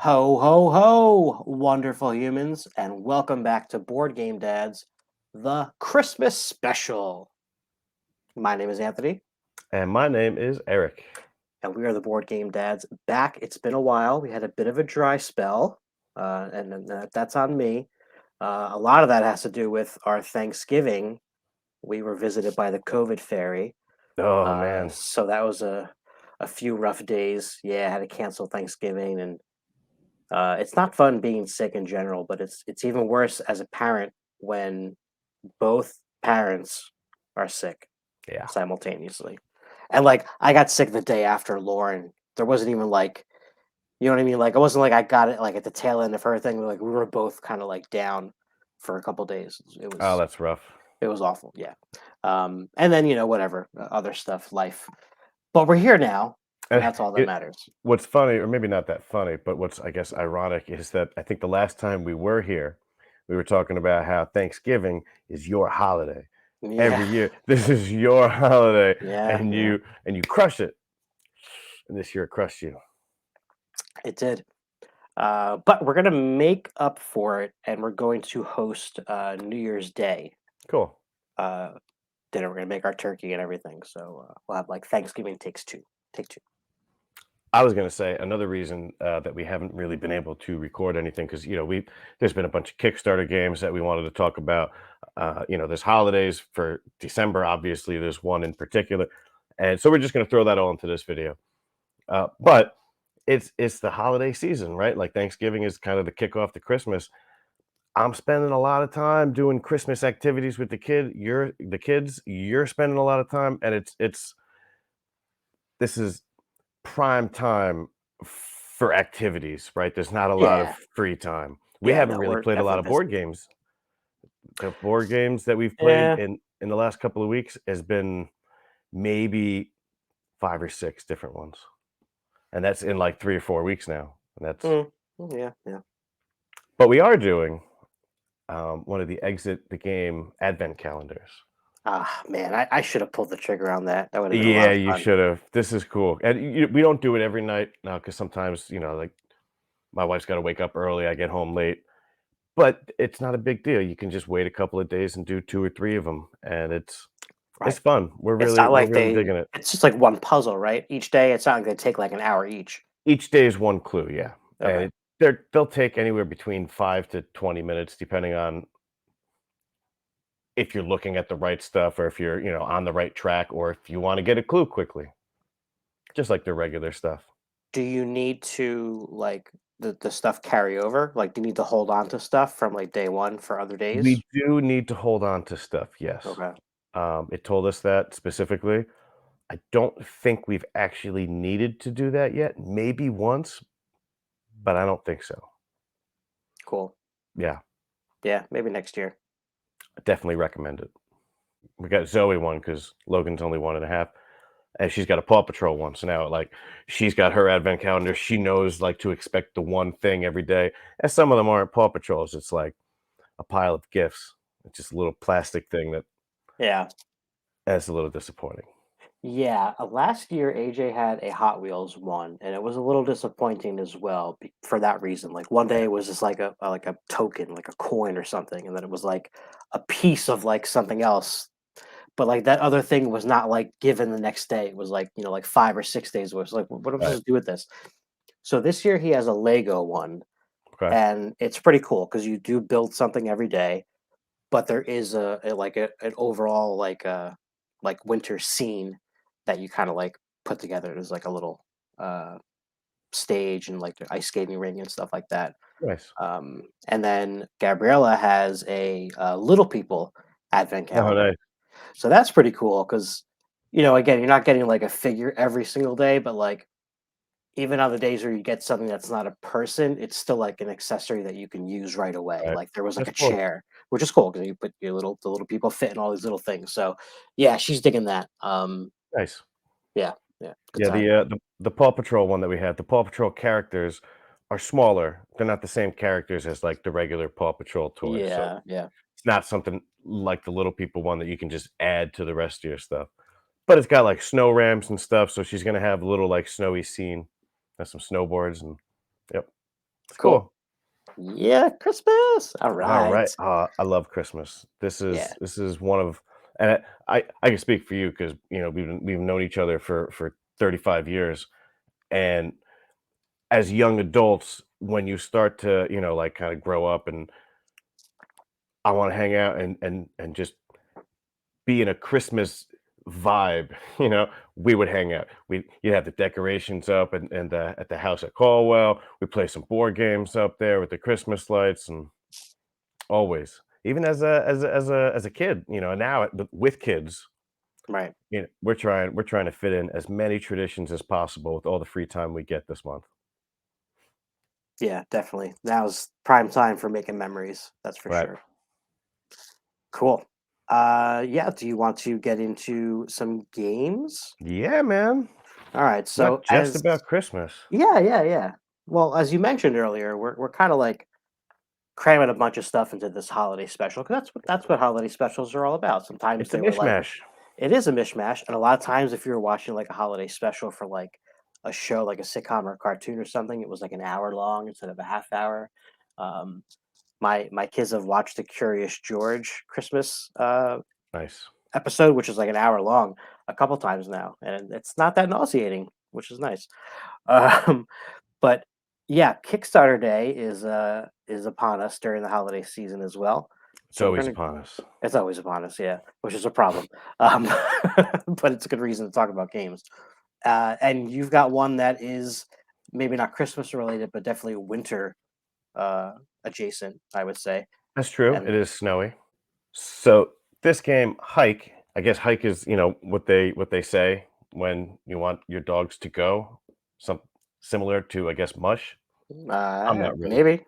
Ho, ho, ho, wonderful humans, and welcome back to Board Game Dads, the Christmas special. My name is Anthony, And my name is Eric. and we are the Board Game Dads back. It's been a while. We had a bit of a dry spell, that's on me. A lot of that has to do with our Thanksgiving. We were visited by the COVID fairy, Oh man. so that was a few rough days. Yeah, I had to cancel Thanksgiving, and it's not fun being sick in general, but it's even worse as a parent when both parents are sick Yeah. simultaneously. And like I got sick the day after Lauren. There wasn't even like you know what I mean? Like it wasn't like I got it like at the tail end of her thing. Like we were both kind of like down for a couple days. Oh, that's rough. It was awful. Yeah. And then whatever other stuff, life. But we're here now, and And that's all that it, matters. what's funny, or maybe not that funny, but what's I guess ironic is that I think the last time we were here, we were talking about how Thanksgiving is your holiday. Yeah. Every year, this is your holiday, Yeah. and Yeah. you crush it. And this year it crushed you. It did. But we're gonna make up for it, and we're going to host New Year's Day Cool. uh, dinner. We're gonna make our turkey and everything. So we'll have like Thanksgiving takes two. Take two. I was going to say another reason that we haven't really been able to record anything because there's been a bunch of Kickstarter games that we wanted to talk about. There's holidays for December. Obviously, there's one in particular, and so we're just going to throw that all into this video. But it's the holiday season, right? Like Thanksgiving is kind of the kickoff to Christmas. I'm spending a lot of time doing Christmas activities with the kids. You're spending a lot of time, and this is prime time for activities, right? There's not a lot of Yeah. free time. We Yeah. haven't No, really we're played a lot definitely of busy. board games. The board games that we've played Yeah. in the last couple of weeks has been maybe 5 or 6 different ones, and that's in, like, 3 or 4 weeks now, and that's Mm, yeah. Yeah. but we are doing, one of the Exit the Game advent calendars. Ah, man, I should have pulled the trigger on that. That would have been a lot Yeah, of you fun. should've. This is cool, and we don't do it every night now because sometimes, like, my wife's gotta wake up early, I get home late. But it's not a big deal. You can just wait a couple of days and do 2 or 3 of them, and it's Right. fun. It's not We're like really digging it. It's just like one puzzle, right? Each day, it's not like they take like an hour each. Each day is one clue, yeah, and Okay. they'll take anywhere between 5 to 20 minutes depending on if you're looking at the right stuff or if you're, on the right track or if you wanna get a clue quickly, just like the regular stuff. Do you need to like the stuff carry over? Like, do you need to hold on to stuff from like day one for other days? We do need to hold on to stuff, yes. Okay. It told us that specifically. I don't think we've actually needed to do that yet, maybe once, but I don't think so. Cool. Yeah, Yeah, maybe next year. I definitely recommend it. We got Zoe one because Logan's only 1.5, and she's got a Paw Patrol one, so now, like, she's got her advent calendar, she knows, like, to expect the one thing every day, and some of them aren't Paw Patrols, it's like a pile of gifts. It's just a little plastic thing Yeah. that's a little disappointing. Yeah. Last year, AJ had a Hot Wheels one, and it was a little disappointing as well for that reason. Like one day Yeah, it was just like a token, like a coin or something, and then it was like a piece of like something else. But like that other thing was not like given the next day. It was like like 5 or 6 days. It was like, what am I right, supposed to do with this? So this year he has a Lego one, okay. and it's pretty cool because you do build something every day, but there is an overall like winter scene that you kind of like put together. There's like a little uh stage and like the ice skating ring and stuff like that. Nice. And then Gabriella has a Little People advent Oh, calendar. nice. So that's pretty cool because again, you're not getting like a figure every single day, but like even on the days where you get something that's not a person, it's still like an accessory that you can use right away. Right. Like there was like That's a cool. chair, which is cool because you put the little people fit in all these little things. So yeah, she's digging that. Nice. Yeah, yeah, good Yeah, time. the Paw Patrol one that we had, the Paw Patrol characters are smaller. They're not the same characters as, like, the regular Paw Patrol toys, so Yeah, yeah, it's not something like the Little People one that you can just add to the rest of your stuff. But it's got, like, snow ramps and stuff, so she's gonna have a little, like, snowy scene, and some snowboards and yep. It's Cool. cool. Yeah, Christmas. All All right. right. I love Christmas. Yeah. This is one of, and I can speak for you because we've known each other for 35 years, and as young adults, when you start to like kind of grow up, and I want to hang out and just be in a Christmas vibe, we would hang out. You'd have the decorations up and at the house at Caldwell. We play some board games up there with the Christmas lights and always. Even as a kid, now with kids, Right. we're trying to fit in as many traditions as possible with all the free time we get this month. Yeah, definitely. Now's prime time for making memories. That's for Right. sure. Cool. Yeah, do you want to get into some games? Yeah, man. All right. It's not So just as about Christmas. yeah, yeah, yeah. Well, as you mentioned earlier, we're kind of like cramming a bunch of stuff into this holiday special because that's what holiday specials are all about. Sometimes It's a they were like mishmash. it is a mishmash, and a lot of times if you're watching like a holiday special for like a show, like a sitcom or a cartoon or something, it was like an hour long instead of a half hour. Um, my kids have watched the Curious George Christmas Nice. episode, which is like an hour long, a couple times now, and it's not that nauseating, which is nice. Um, but yeah, Kickstarter Day is upon us during the holiday season as well. It's So we're always gonna upon us. it's always upon us, yeah, which is a problem. Um, but it's a good reason to talk about games. And you've got one that is maybe not Christmas related, but definitely winter uh, adjacent, I would say. That's true. And It is snowy. So this game, Hike, I guess hike is, what they say when you want your dogs to go. Some similar to, I guess, mush. I'm not really. maybe.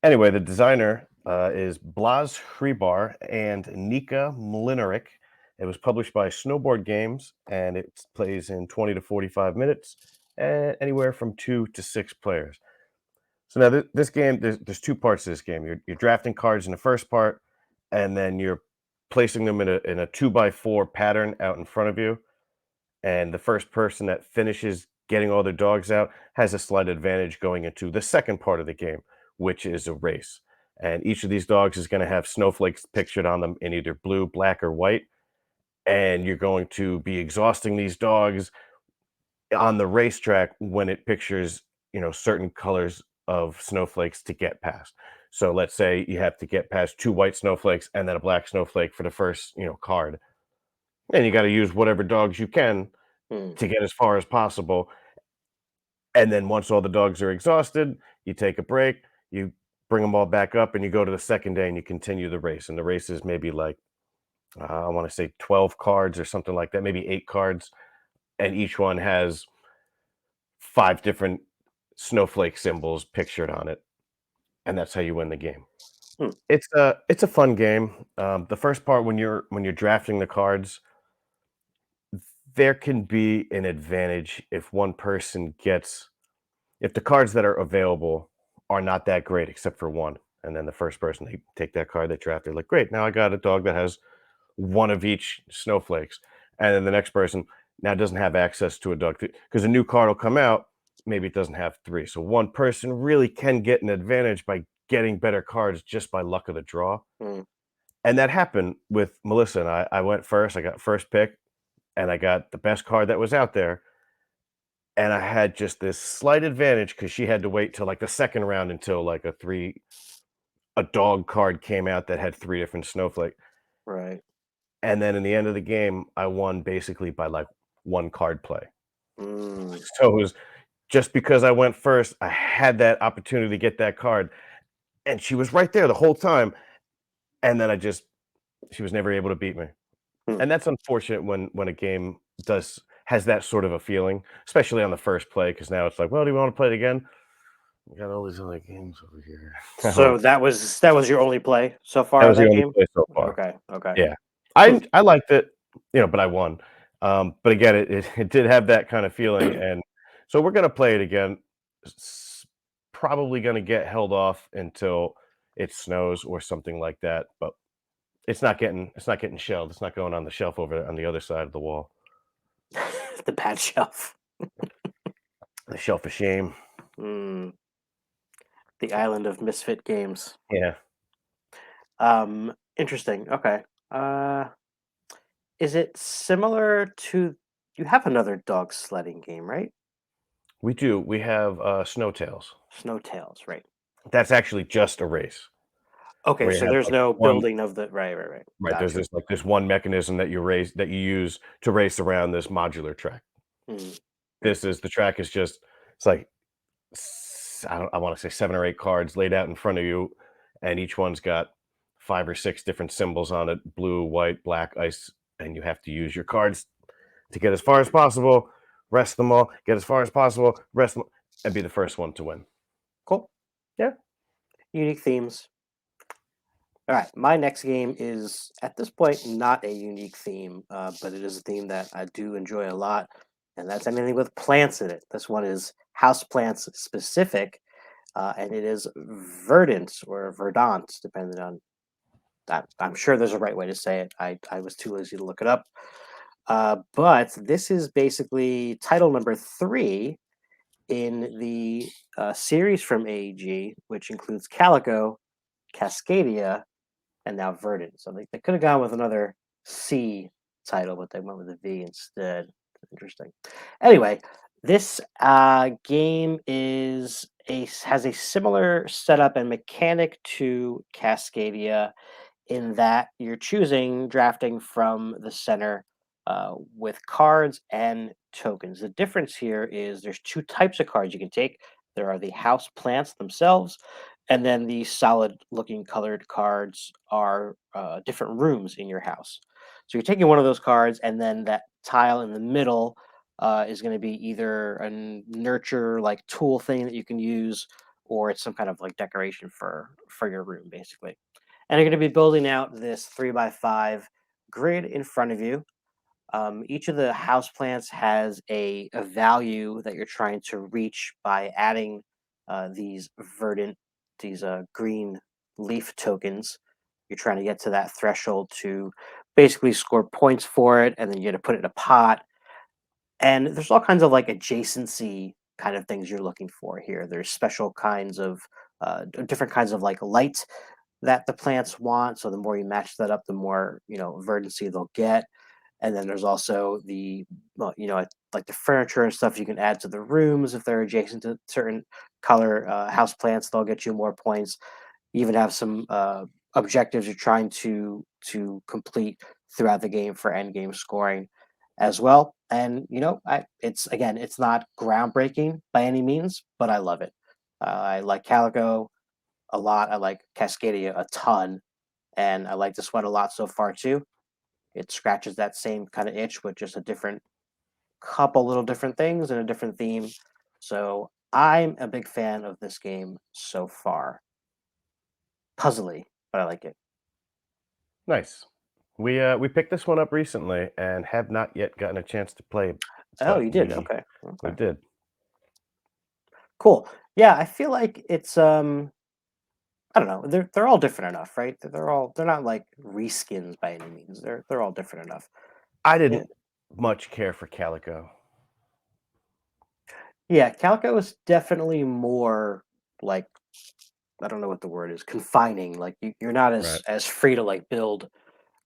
Anyway, the designer is Blas Hribar and Nika Mlinaric. It was published by Snowboard Games, and it plays in 20 to 45 minutes, and anywhere from 2 to 6 players. So now this game, there's two parts to this game. You're drafting cards in the first part, and then you're placing them in a 2 by 4 pattern out in front of you. And the first person that finishes getting all their dogs out has a slight advantage going into the second part of the game, which is a race. And each of these dogs is going to have snowflakes pictured on them in either blue, black, or white. And you're going to be exhausting these dogs on the racetrack when it pictures, certain colors of snowflakes to get past. So let's say you have to get past 2 white snowflakes and then a black snowflake for the first, card. And you got to use whatever dogs you can Hmm, to get as far as possible. And then once all the dogs are exhausted, you take a break, you bring them all back up, and you go to the second day and you continue the race. And the race is maybe like, I want to say 12 cards or something like that, maybe 8 cards. And each one has 5 different snowflake symbols pictured on it. And that's how you win the game. hmm, It's a fun game. The first part when you're drafting the cards, there can be an advantage if one person gets if the cards that are available are not that great except for one, and then the first person, they take that card they draft, they're like, "Great, now I got a dog that has one of each snowflakes." And then the next person now doesn't have access to a dog because a new card will come out, maybe it doesn't have 3. So one person really can get an advantage by getting better cards just by luck of the draw, hmm. and that happened with Melissa and I. I went first, I got first pick, and I got the best card that was out there, and I had just this slight advantage because she had to wait till, like, the second round until, like, a dog card came out that had 3 different snowflake, Right. and then in the end of the game, I won basically by, like, 1 card play. Mm, So, it was just because I went first, I had that opportunity to get that card, and she was right there the whole time, and then she was never able to beat me. hmm. And that's unfortunate when a game does has that sort of a feeling, especially on the first play, because now it's like, "Well, do you wanna play it again? We got all these other games over here." So that was your only play so That far in was the that only game? play so far. Okay, okay. Yeah. Hmm. I liked it, but I won. But again, it did have that kind of feeling, and so we're gonna play it again. S Probably gonna get held off until it snows or something like that, but it's not getting shelved. It's not going on the shelf over on the other side of the wall. The bad shelf. The shelf of shame. Mm. The island of misfit games. Yeah, Interesting. Okay. Uh, is it similar to? You have another dog sledding game, right? we do. We have Snow Tales. Snowtails, right? That's actually just a race Okay, where you so have there's like no one. building of the right. Right, there's Gotcha. this one mechanism that you use to race around this modular track. Mm, This is the track is just it's like I want to say 7 or 8 cards laid out in front of you, and each one's got 5 or 6 different symbols on it: blue, white, black, ice, and you have to use your cards to get as far as possible, rest them all, get as far as possible, rest them, and be the first one to win. cool. Yeah, Unique themes. All right, my next game is at this point not a unique theme, but it is a theme that I do enjoy a lot, and that's anything with plants in it. This one is house plants specific, and it is verdant or verdant, depending on that. I'm sure there's a right way to say it. I was too lazy to look it up. But this is basically title number three in the series from AEG, which includes Calico, Cascadia, and now Verdant. So they could have gone with another C title, but they went with a V instead. Interesting. Anyway, this game has a similar setup and mechanic to Cascadia in that you're choosing drafting from the center with cards and tokens. The difference here is there's two types of cards you can take. There are the house plants themselves, and then the solid looking colored cards are different rooms in your house. So you're taking one of those cards, and then that tile in the middle is going to be either a nurture like tool thing that you can use, or it's some kind of like decoration for your room, basically. And you're going to be building out this 3 by 5 grid in front of you. Each of the house plants has a value that you're trying to reach by adding these verdant, these green leaf tokens. You're trying to get to that threshold to basically score points for it, and then you're going to put it in a pot. And there's all kinds of like adjacency kind of things you're looking for here. There's special kinds of different kinds of like light that the plants want. So the more you match that up, the more verdancy they'll get. And then there's also the well, like the furniture and stuff you can add to the rooms if they're adjacent to certain color house plants. They'll get you more points. You even have some objectives you're trying to complete throughout the game for end game scoring as well. And it's not groundbreaking by any means, but I love it. I like Calico a lot. I like Cascadia a ton, and I like this one a lot so far too. It scratches that same kind of itch with just a different couple little different things and a different theme. So I'm a big fan of this game so far. Puzzly, but I like it. nice. We picked this one up recently and have not yet gotten a chance to play, Oh, but you did? we Okay. we Okay. did. Cool. Yeah, I feel like it's I don't know. They're all different enough, right? They're not like reskins by any means. They're all different enough. I Yeah. didn't much care for Calico. Yeah, Calico is definitely more like I don't know what the word is, confining. Like you're not Right. as free to like build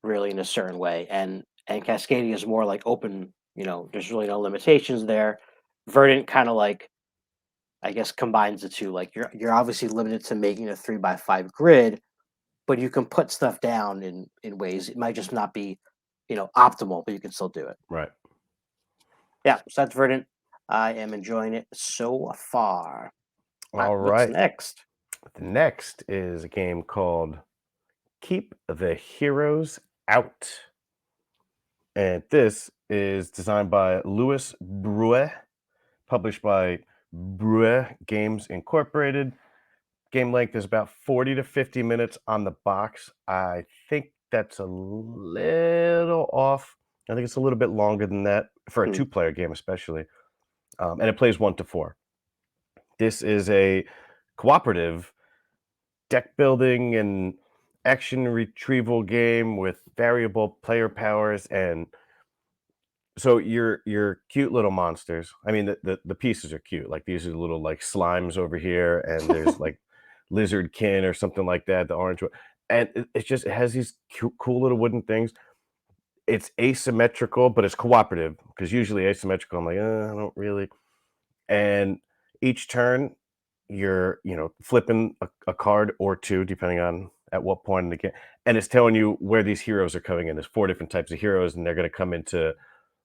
really in a certain way, and Cascadia is more like open. There's really no limitations there. Verdant kind of like I guess combines the two. Like you're obviously limited to making a 3 by 5 grid, but you can put stuff down in ways it might just not be optimal, but you can still do it. Right. Yeah, so that's Verdant. I am enjoying it so far. All right, All what's right. next? The next is a game called Keep the Heroes Out. And this is designed by Louis Brouet, published by Brouet Games Incorporated. Game length is about 40 to 50 minutes on the box. I think that's a little off. I think it's a little bit longer than that for a Hmm. two-player game, especially. And it plays 1 to 4. This is a cooperative deck building and action retrieval game with variable player powers, and so your cute little monsters. I mean, the pieces are cute. Like these are little like slimes over here, and there's like lizardkin or something like that, the orange one, and it has these cool little wooden things. It's asymmetrical, but it's cooperative because usually asymmetrical, I'm like, I don't really. And each turn, you're flipping a card or two, depending on at what point in the game, and it's telling you where these heroes are coming in. There's four different types of heroes, and they're going to come into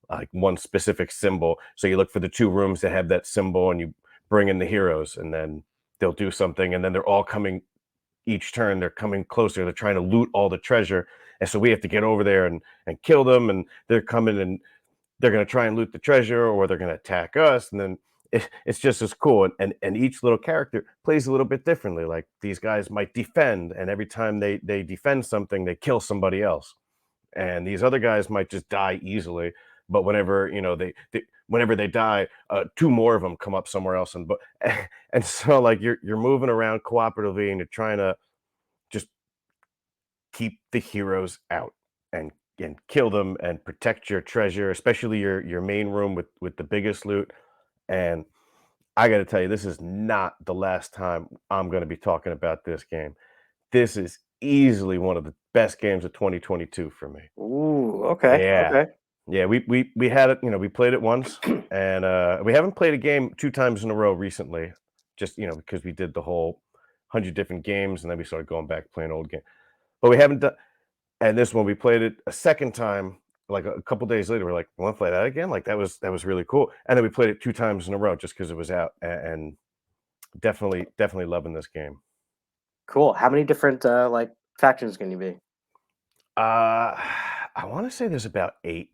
like one specific symbol. So you look for the two rooms that have that symbol, and you bring in the heroes, and then they'll do something, and then they're all coming each turn. They're coming closer. They're trying to loot all the treasure, and so we have to get over there and kill them. And they're coming and they're going to try and loot the treasure, or they're going to attack us. And then it's just as cool. And each little character plays a little bit differently. Like these guys might defend, and every time they defend something, they kill somebody else. And these other guys might just die easily, but whenever whenever they die, two more of them come up somewhere else, and so like you're moving around cooperatively, and you're trying to just keep the heroes out and kill them and protect your treasure, especially your main room with the biggest loot. And I got to tell you, this is not the last time I'm going to be talking about this game. This is easily one of the best games of 2022 for me. Ooh, okay, Yeah. okay. Yeah, we had it, we played it once, and, we haven't played a game 2 times in a row recently, just, because we did the whole 100 different games, and then we started going back playing old game. But we haven't done, and this one, we played it a second time, like, a couple days later, we're like, "Wanna play that again?" Like, that was really cool, and then we played it 2 times in a row just because it was out, and definitely loving this game. Cool. How many different like factions can you be? Uh, I wanna say there's about 8.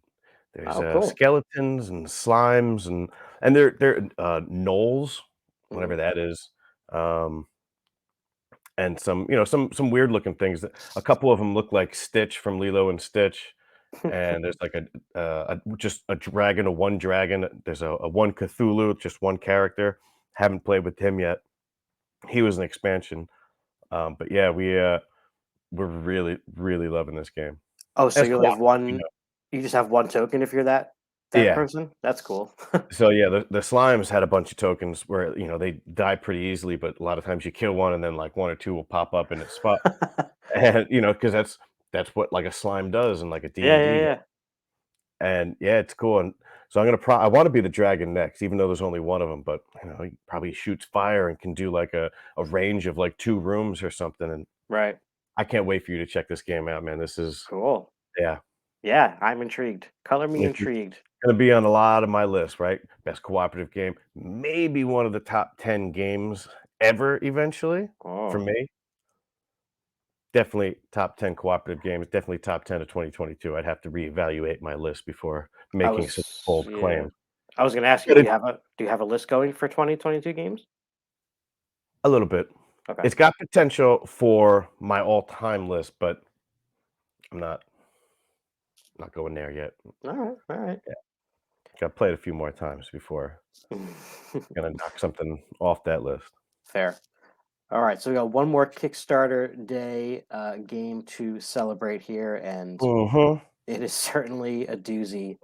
There's, Oh, cool. skeletons and slimes and they're, gnolls, Mm. whatever that is, um, and some weird looking things that a couple of them look like Stitch from Lilo and Stitch, and there's like just a dragon, a one dragon, there's a one Cthulhu, just one character, haven't played with him yet. He was an expansion, but yeah, we're really, really loving this game. Oh, so As you only have co-op, one. You just have one token if you're that Yeah. person. That's cool. So yeah, the slimes had a bunch of tokens where they die pretty easily, but a lot of times you kill one and then like one or two will pop up in its spot. And because that's what like a slime does in like a D Yeah, and yeah, D game. yeah. And yeah, it's cool. And so I want to be the dragon next, even though there's only one of them, but he probably shoots fire and can do like a range of like 2 rooms or something. And Right. I can't wait for you to check this game out, man. This is Cool. yeah. Yeah, I'm intrigued. Color me It's intrigued. gonna be on a lot of my list, right? Best cooperative game, maybe one of the top 10 games ever eventually for Oh, me. Definitely top 10 cooperative games, definitely top 10 of 2022. I'd have to reevaluate my list before I making such a was bold yeah. claim. I was gonna ask you, But it do you have a list going for 2022 games? a little bit. Okay. It's got potential for my all-time list, but I'm not going there yet. All right. All right. Yeah, gotta play it a few more times before gonna knock something off that list. Fair. All right. So we got one more Kickstarter day game to celebrate here, and Mhm. it is certainly a doozy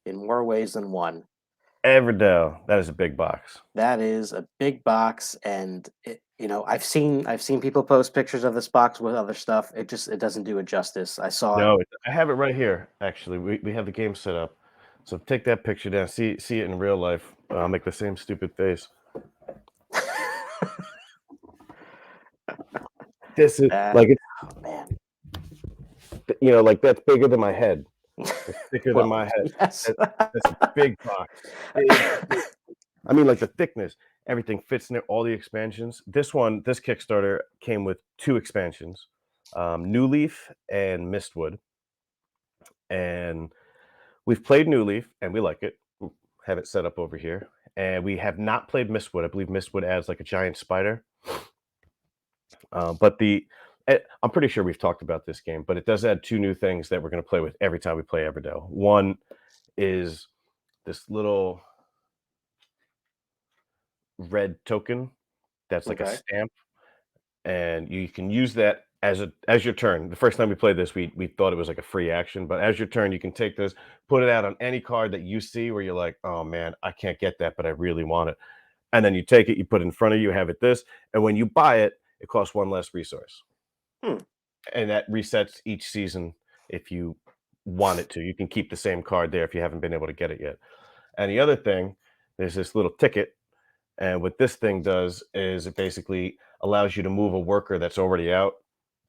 in more ways than one. Everdell, that is a big box. That is a big box, and I've seen people post pictures of this box with other stuff. It doesn't do it justice. I saw it. No, I have it right here, actually. We have the game set up. So take that picture down, see it in real life. I'll make the same stupid face. This is That like it's oh man. like that's bigger than my head. It's thicker than Well, my head. yes. That's a big box. Big, big. I mean, like the thickness, everything fits in there, all the expansions. This Kickstarter came with 2 expansions, New Leaf and Mistwood. And we've played New Leaf and we like it. Have it set up over here. And we have not played Mistwood. I believe Mistwood adds like a giant spider. But I'm pretty sure we've talked about this game, but it does add 2 new things that we're going to play with every time we play Everdell. One is this little red token that's like a Okay. stamp, and you can use that as your turn. The first time we played this, we thought it was like a free action, but as your turn, you can take this, put it out on any card that you see where you're like, oh man, I can't get that, but I really want it. And then you take it, you put it in front of you, have it this, and when you buy it, it costs one less resource, Hmm. and that resets each season if you want it to. You can keep the same card there if you haven't been able to get it yet. And the other thing, there's this little ticket, and what this thing does is it basically allows you to move a worker that's already out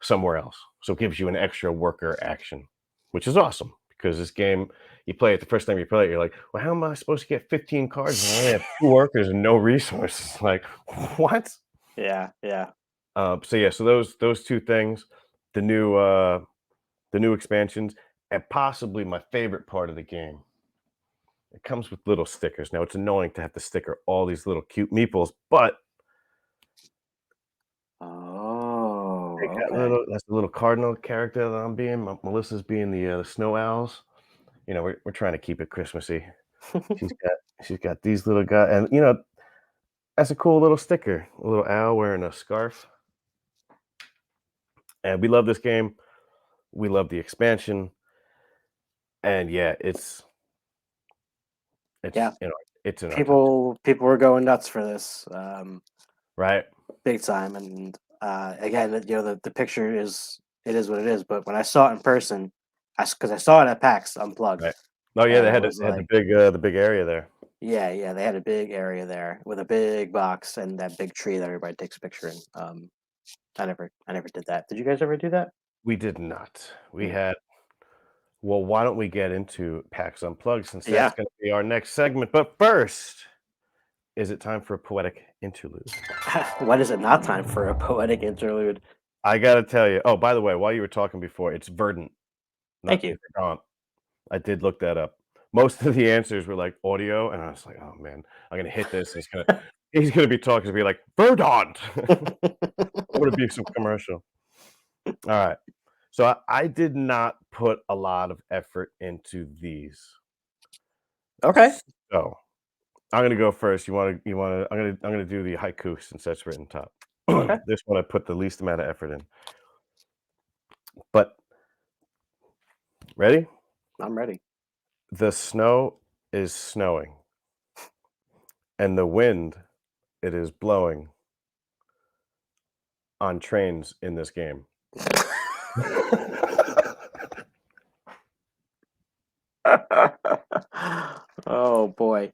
somewhere else. So it gives you an extra worker action, which is awesome because this game, you play it the first time you play it, you're like, well, how am I supposed to get 15 cards and I only have two workers and no resources? Like, what? Yeah, yeah. So yeah, so those two things, the new expansions, and possibly my favorite part of the game. It comes with little stickers. Now it's annoying to have to sticker all these little cute meeples, but they Oh, got okay. little that's the little cardinal character that I'm being. Melissa's being the snow owls. You know, we're trying to keep it Christmassy. She's got she's got these little guys, and that's a cool little sticker. A little owl wearing a scarf. And we love this game. We love the expansion. And yeah, Yeah. it's in our top 10, People were going nuts for this, right? big time. And again, the picture is what it is. But when I saw it in person, because I saw it at PAX Unplugged, Right. Oh yeah, and they I had was like, the big area there. yeah, yeah, they had a big area there with a big box and that big tree that everybody takes a picture in. I never did that. Did you guys ever do that? We did not. We Hmm. had Well, why don't we get into PAX Unplugged since that's Yeah. gonna be our next segment, but first, is it time for a poetic interlude? When is it not time for a poetic interlude? I gotta tell you, oh, by the way, while you were talking before, it's verdant, Thank not you. verdant. I did look that up. Most of the answers were, like, audio, and I was like, "Oh, man, I'm gonna hit this, he's gonna be talking to me like, "Verdant!" I'm gonna be some commercial. Alright. So I did not put a lot of effort into these. Okay. So I'm gonna go first. I'm gonna do the haiku since that's written top. Okay. This one I put the least amount of effort in. But ready? I'm ready. The snow is snowing, and the wind it is blowing on trains in this game. Oh boy.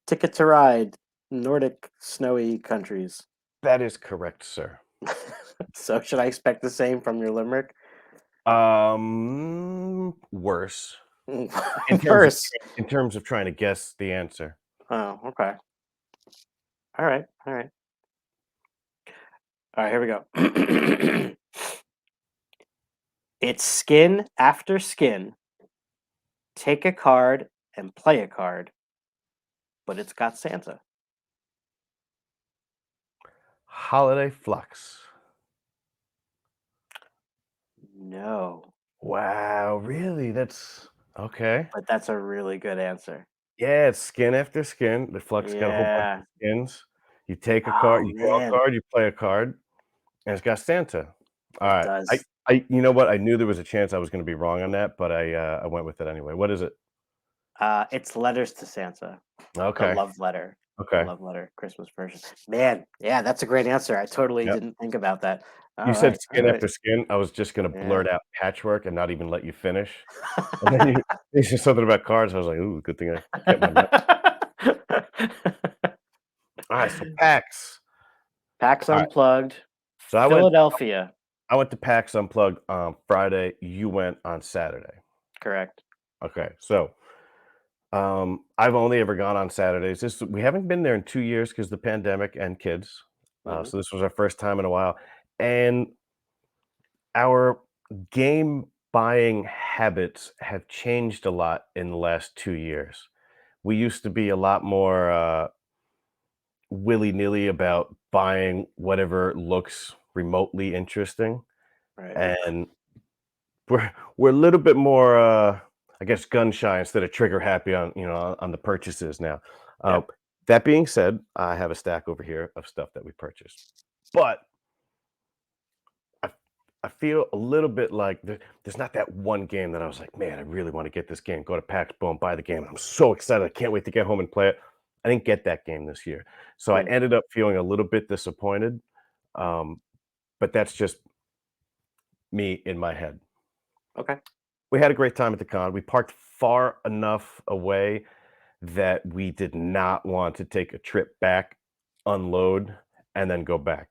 Ticket to Ride, Nordic snowy countries. That is correct, sir. So should I expect the same from your limerick? Worse in terms of Verse. trying to guess the answer. Oh, okay. All right. All right. All right, here we go. It's skin after skin. Take a card and play a card, but it's got Santa. Holiday flux. No, Wow, really? That's okay. but that's a really good answer. Yeah, it's skin after skin. The Flux got a whole bunch of Yeah. skins. You take a Oh card, you draw a man, card, you play a card, and it's got Santa. it Alright. I does. I you know what? I knew there was a chance I was gonna be wrong on that, but I went with it anyway. What is it? It's letters to Santa. The Okay, love letter. The okay. love letter Christmas version. Man, yeah, that's a great answer. I totally Yep. didn't think about that. You All said right. All skin right. after skin. I was just gonna Yeah. blurt out patchwork and not even let you finish, and then you said something about cards. I was like, "Ooh, good thing I kept my mouth." Alright, so PAX. PAX Alright, Unplugged, so Philadelphia. I went to PAX Unplugged on Friday, you went on Saturday. Correct. Okay, so I've only ever gone on Saturdays. We haven't been there in 2 years because the pandemic and kids. Mhm. So this was our first time in a while, and our game buying habits have changed a lot in the last 2 years. We used to be a lot more, willy-nilly about buying whatever looks remotely interesting, Right. and we're a little bit more, I guess, gun shy instead of trigger happy on on the purchases now. Uh, Yep. that being said, I have a stack over here of stuff that we purchased, but I I feel a little bit like there's not that one game that I was like, man, I really want to get this game. Go to PAX, boom, buy the game. I'm so excited. I can't wait to get home and play it. I didn't get that game this year, so I Hmm. ended up feeling a little bit disappointed. Um, but that's just me in my head. Okay. We had a great time at the con. We parked far enough away that we did not want to take a trip back, unload, and then go back.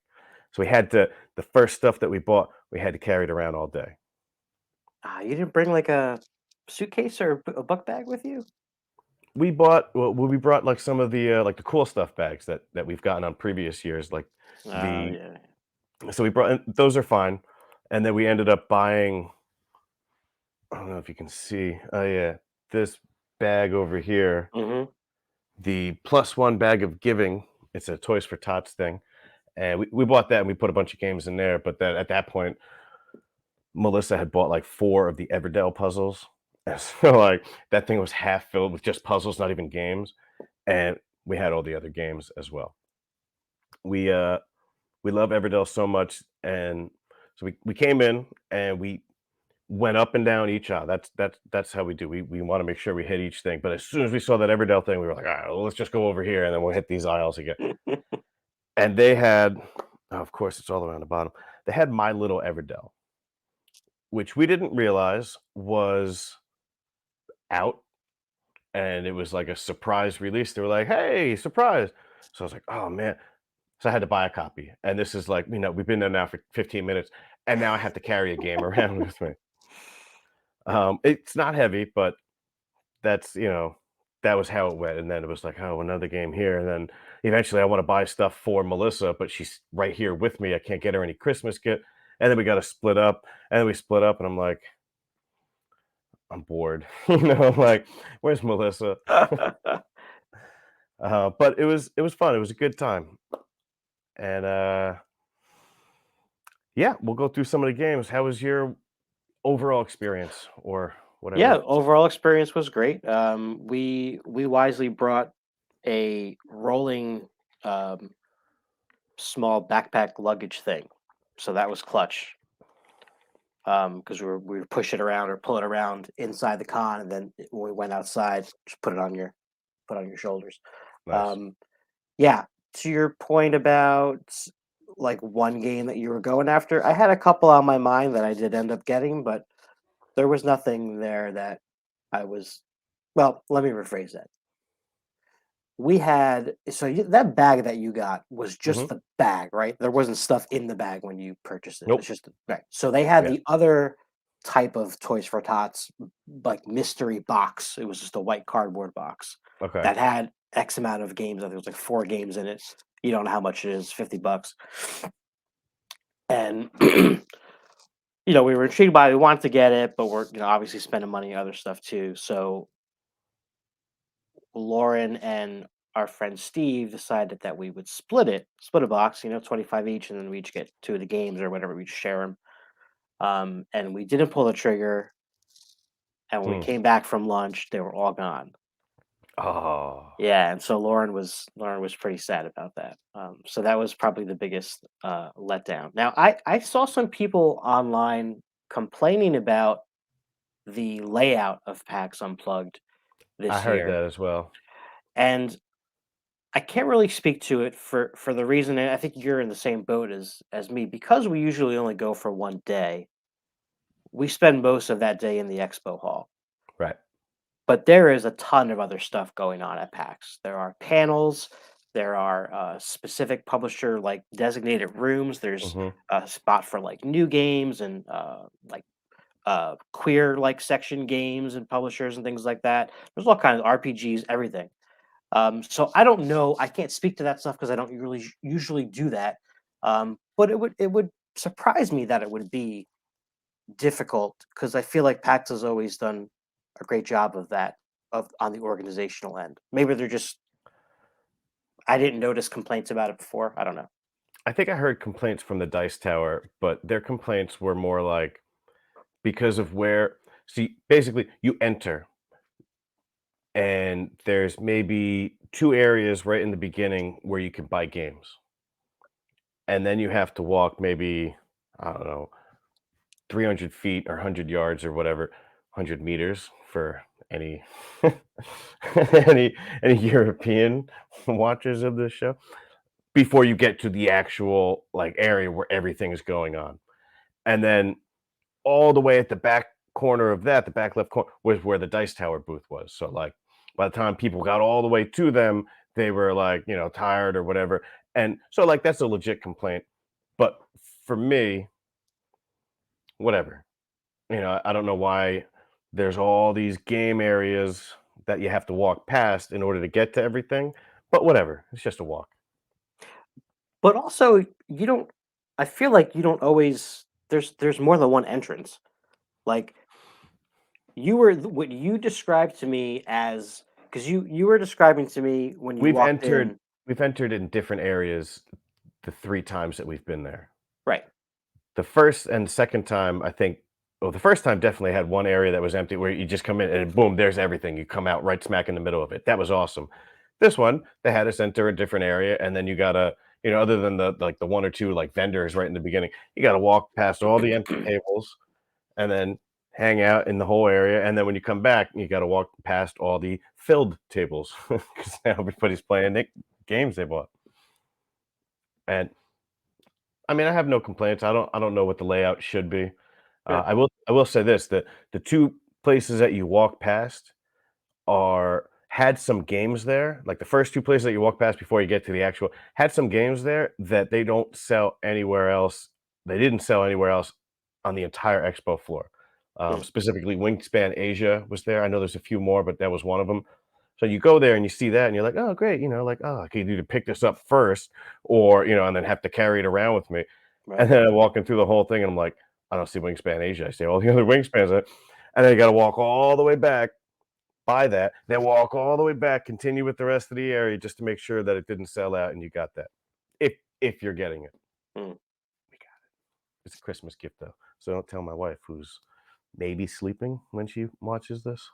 So we had to the first stuff that we bought, we had to carry it around all day. You didn't bring like a suitcase or a book bag with you? We brought like some of the like the cool stuff bags that we've gotten on previous years, like Oh the yeah. so we brought and those are fine. And then we ended up buying, I don't know if you can see. Oh yeah, this bag over here, Hmm. the plus one bag of giving. It's a Toys for Tots thing. And we bought that and we put a bunch of games in there. But then at that point, Melissa had bought like 4 of the Everdell puzzles. And so like that thing was half filled with just puzzles, not even games. And we had all the other games as well. We uh we love Everdell so much. And so we came in and we went up and down each aisle. That's how we do. We want to make sure we hit each thing. But as soon as we saw that Everdell thing, we were like, all right, well, let's just go over here and then we'll hit these aisles again. And they had, oh, of course, it's all around the bottom. They had My Little Everdell, which we didn't realize was out, and it was like a surprise release. They were like, "Hey, surprise!" So I was like, "Oh man!" So I had to buy a copy, and this is like, we've been there now for 15 minutes, and now I have to carry a game around with me. It's not heavy, but that's that was how it went. And then it was like, oh, another game here, and then eventually I want to buy stuff for Melissa, but she's right here with me. I can't get her any Christmas gift, and then we got to split up, and then we split up, and I'm like, I'm bored, like, where's Melissa? But it was fun. It was a good time, and yeah, we'll go through some of the games. How was your overall experience, or Yeah, whatever? overall experience was great. We wisely brought a rolling um, small backpack luggage thing, so that was clutch. Because we were push it around or pull it around inside the con, and then when we went outside, just put on your shoulders. Nice. Um, yeah, to your point about like one game that you were going after, I had a couple on my mind that I did end up getting, but there was nothing there that I was. Well, let me rephrase that. We had that bag that you got was just Hmm. the bag, right? There wasn't stuff in the bag when you purchased it. It was Nope. just right. So they had Yeah. the other type of Toys for Tots, like mystery box. It was just a white cardboard box Okay. that had X amount of games. I think it was like 4 games in it. You don't know how much it is, $50. And we were intrigued by it. We wanted to get it, but we're obviously spending money on other stuff too. So Lauren and our friend Steve decided that we would split a box, 25 each, and then we each get 2 of the games or whatever, we share them. And we didn't pull the trigger. And when we Hmm. came back from lunch, they were all gone. Oh, Yeah, and so Lauren was pretty sad about that. So that was probably the biggest letdown. Now, I saw some people online complaining about the layout of PAX Unplugged I this heard year, that as well. and I can't really speak to it for the reason, and I think you're in the same boat as me, because we usually only go for one day. We spend most of that day in the expo hall, Right. but there is a ton of other stuff going on at PAX. There are panels, there are specific publisher like designated rooms. There's Hmm. a spot for like new games and like queer like section games and publishers and things like that. There's all kinds of RPGs, everything. So I don't know. I can't speak to that stuff because I don't really usually do that. But it would surprise me that it would be difficult because I feel like PAX has always done a great job of that of on the organizational end. Maybe they're just I didn't notice complaints about it before. I don't know. I think I heard complaints from the Dice Tower, but their complaints were more like because of where. See, basically, you enter, and there's maybe 2 areas right in the beginning where you can buy games, and then you have to walk maybe, I don't know, 300 feet or 100 yards or whatever, 100 meters for any any European watchers of this show. before you get to the actual like area where everything is going on. And then all the way at the back corner of that, the back left corner, was where the dice tower booth was. So like by the time people got all the way to them, they were like, tired or whatever. And so like that's a legit complaint. But for me, whatever. I don't know why there's all these game areas that you have to walk past in order to get to everything, but whatever. It's just a walk. But also, you don't. I feel like you don't always. There's more than one entrance. Like what you described to me as, because you were describing to me when you We've walked entered in. we've entered in different areas the 3 times that we've been there. Right. The first and second time, I think well, the first time definitely had one area that was empty where you just come in and boom, there's everything. You come out right smack in the middle of it. That was awesome. This one, they had us enter a different area, and then you gotta, other than the one or two like vendors right in the beginning, you gotta walk past all the empty tables and then hang out in the whole area. And then when you come back, you gotta walk past all the filled tables because now everybody's playing games they bought. And I mean, I have no complaints. I don't know what the layout should be. Yeah. I will say this, that the 2 places that you walk past had some games there, like the first 2 places that you walk past before you get to the actual had some games there that they don't sell anywhere else. They didn't sell anywhere else on the entire expo floor. Mm. Specifically, Wingspan Asia was there. I know there's a few more, but that was one of them. So you go there and you see that and you're like, "Oh, great," like, "Oh, I could either pick this up first or, and then have to carry it around with me." Right. And then I'm walking through the whole thing and I'm like, "I don't see Wingspan Asia. I see all the other Wingspans." And then you gotta walk all the way back, buy that, then walk all the way back, continue with the rest of the area just to make sure that it didn't sell out and you got that. If you're getting it. Mm. We got it. It's a Christmas gift though. So don't tell my wife who's maybe sleeping when she watches this.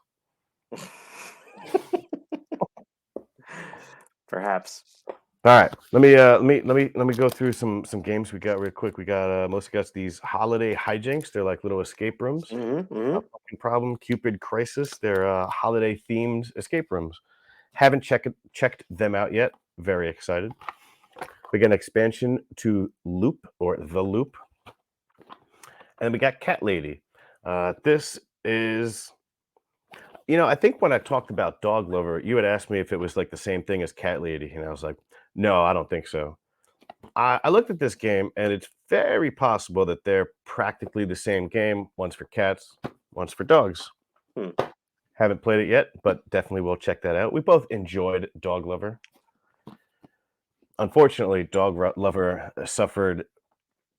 Perhaps. All right, let me go through some games we got real quick. We got mostly got these holiday hijinks. They're like little escape rooms. Hmm. Pumpkin Problem, Cupid Crisis. They're holiday themed escape rooms. Haven't checked them out yet. Very excited. We got an expansion to Loop or The Loop, and then we got Cat Lady. This is I think when I talked about Dog Lover, you had asked me if it was like the same thing as Cat Lady, and I was like, no, I don't think so. I looked at this game, and it's very possible that they're practically the same game. One's for cats, one's for dogs. Hmm. Haven't played it yet, but definitely will check that out. We both enjoyed Dog Lover. Unfortunately, Lover suffered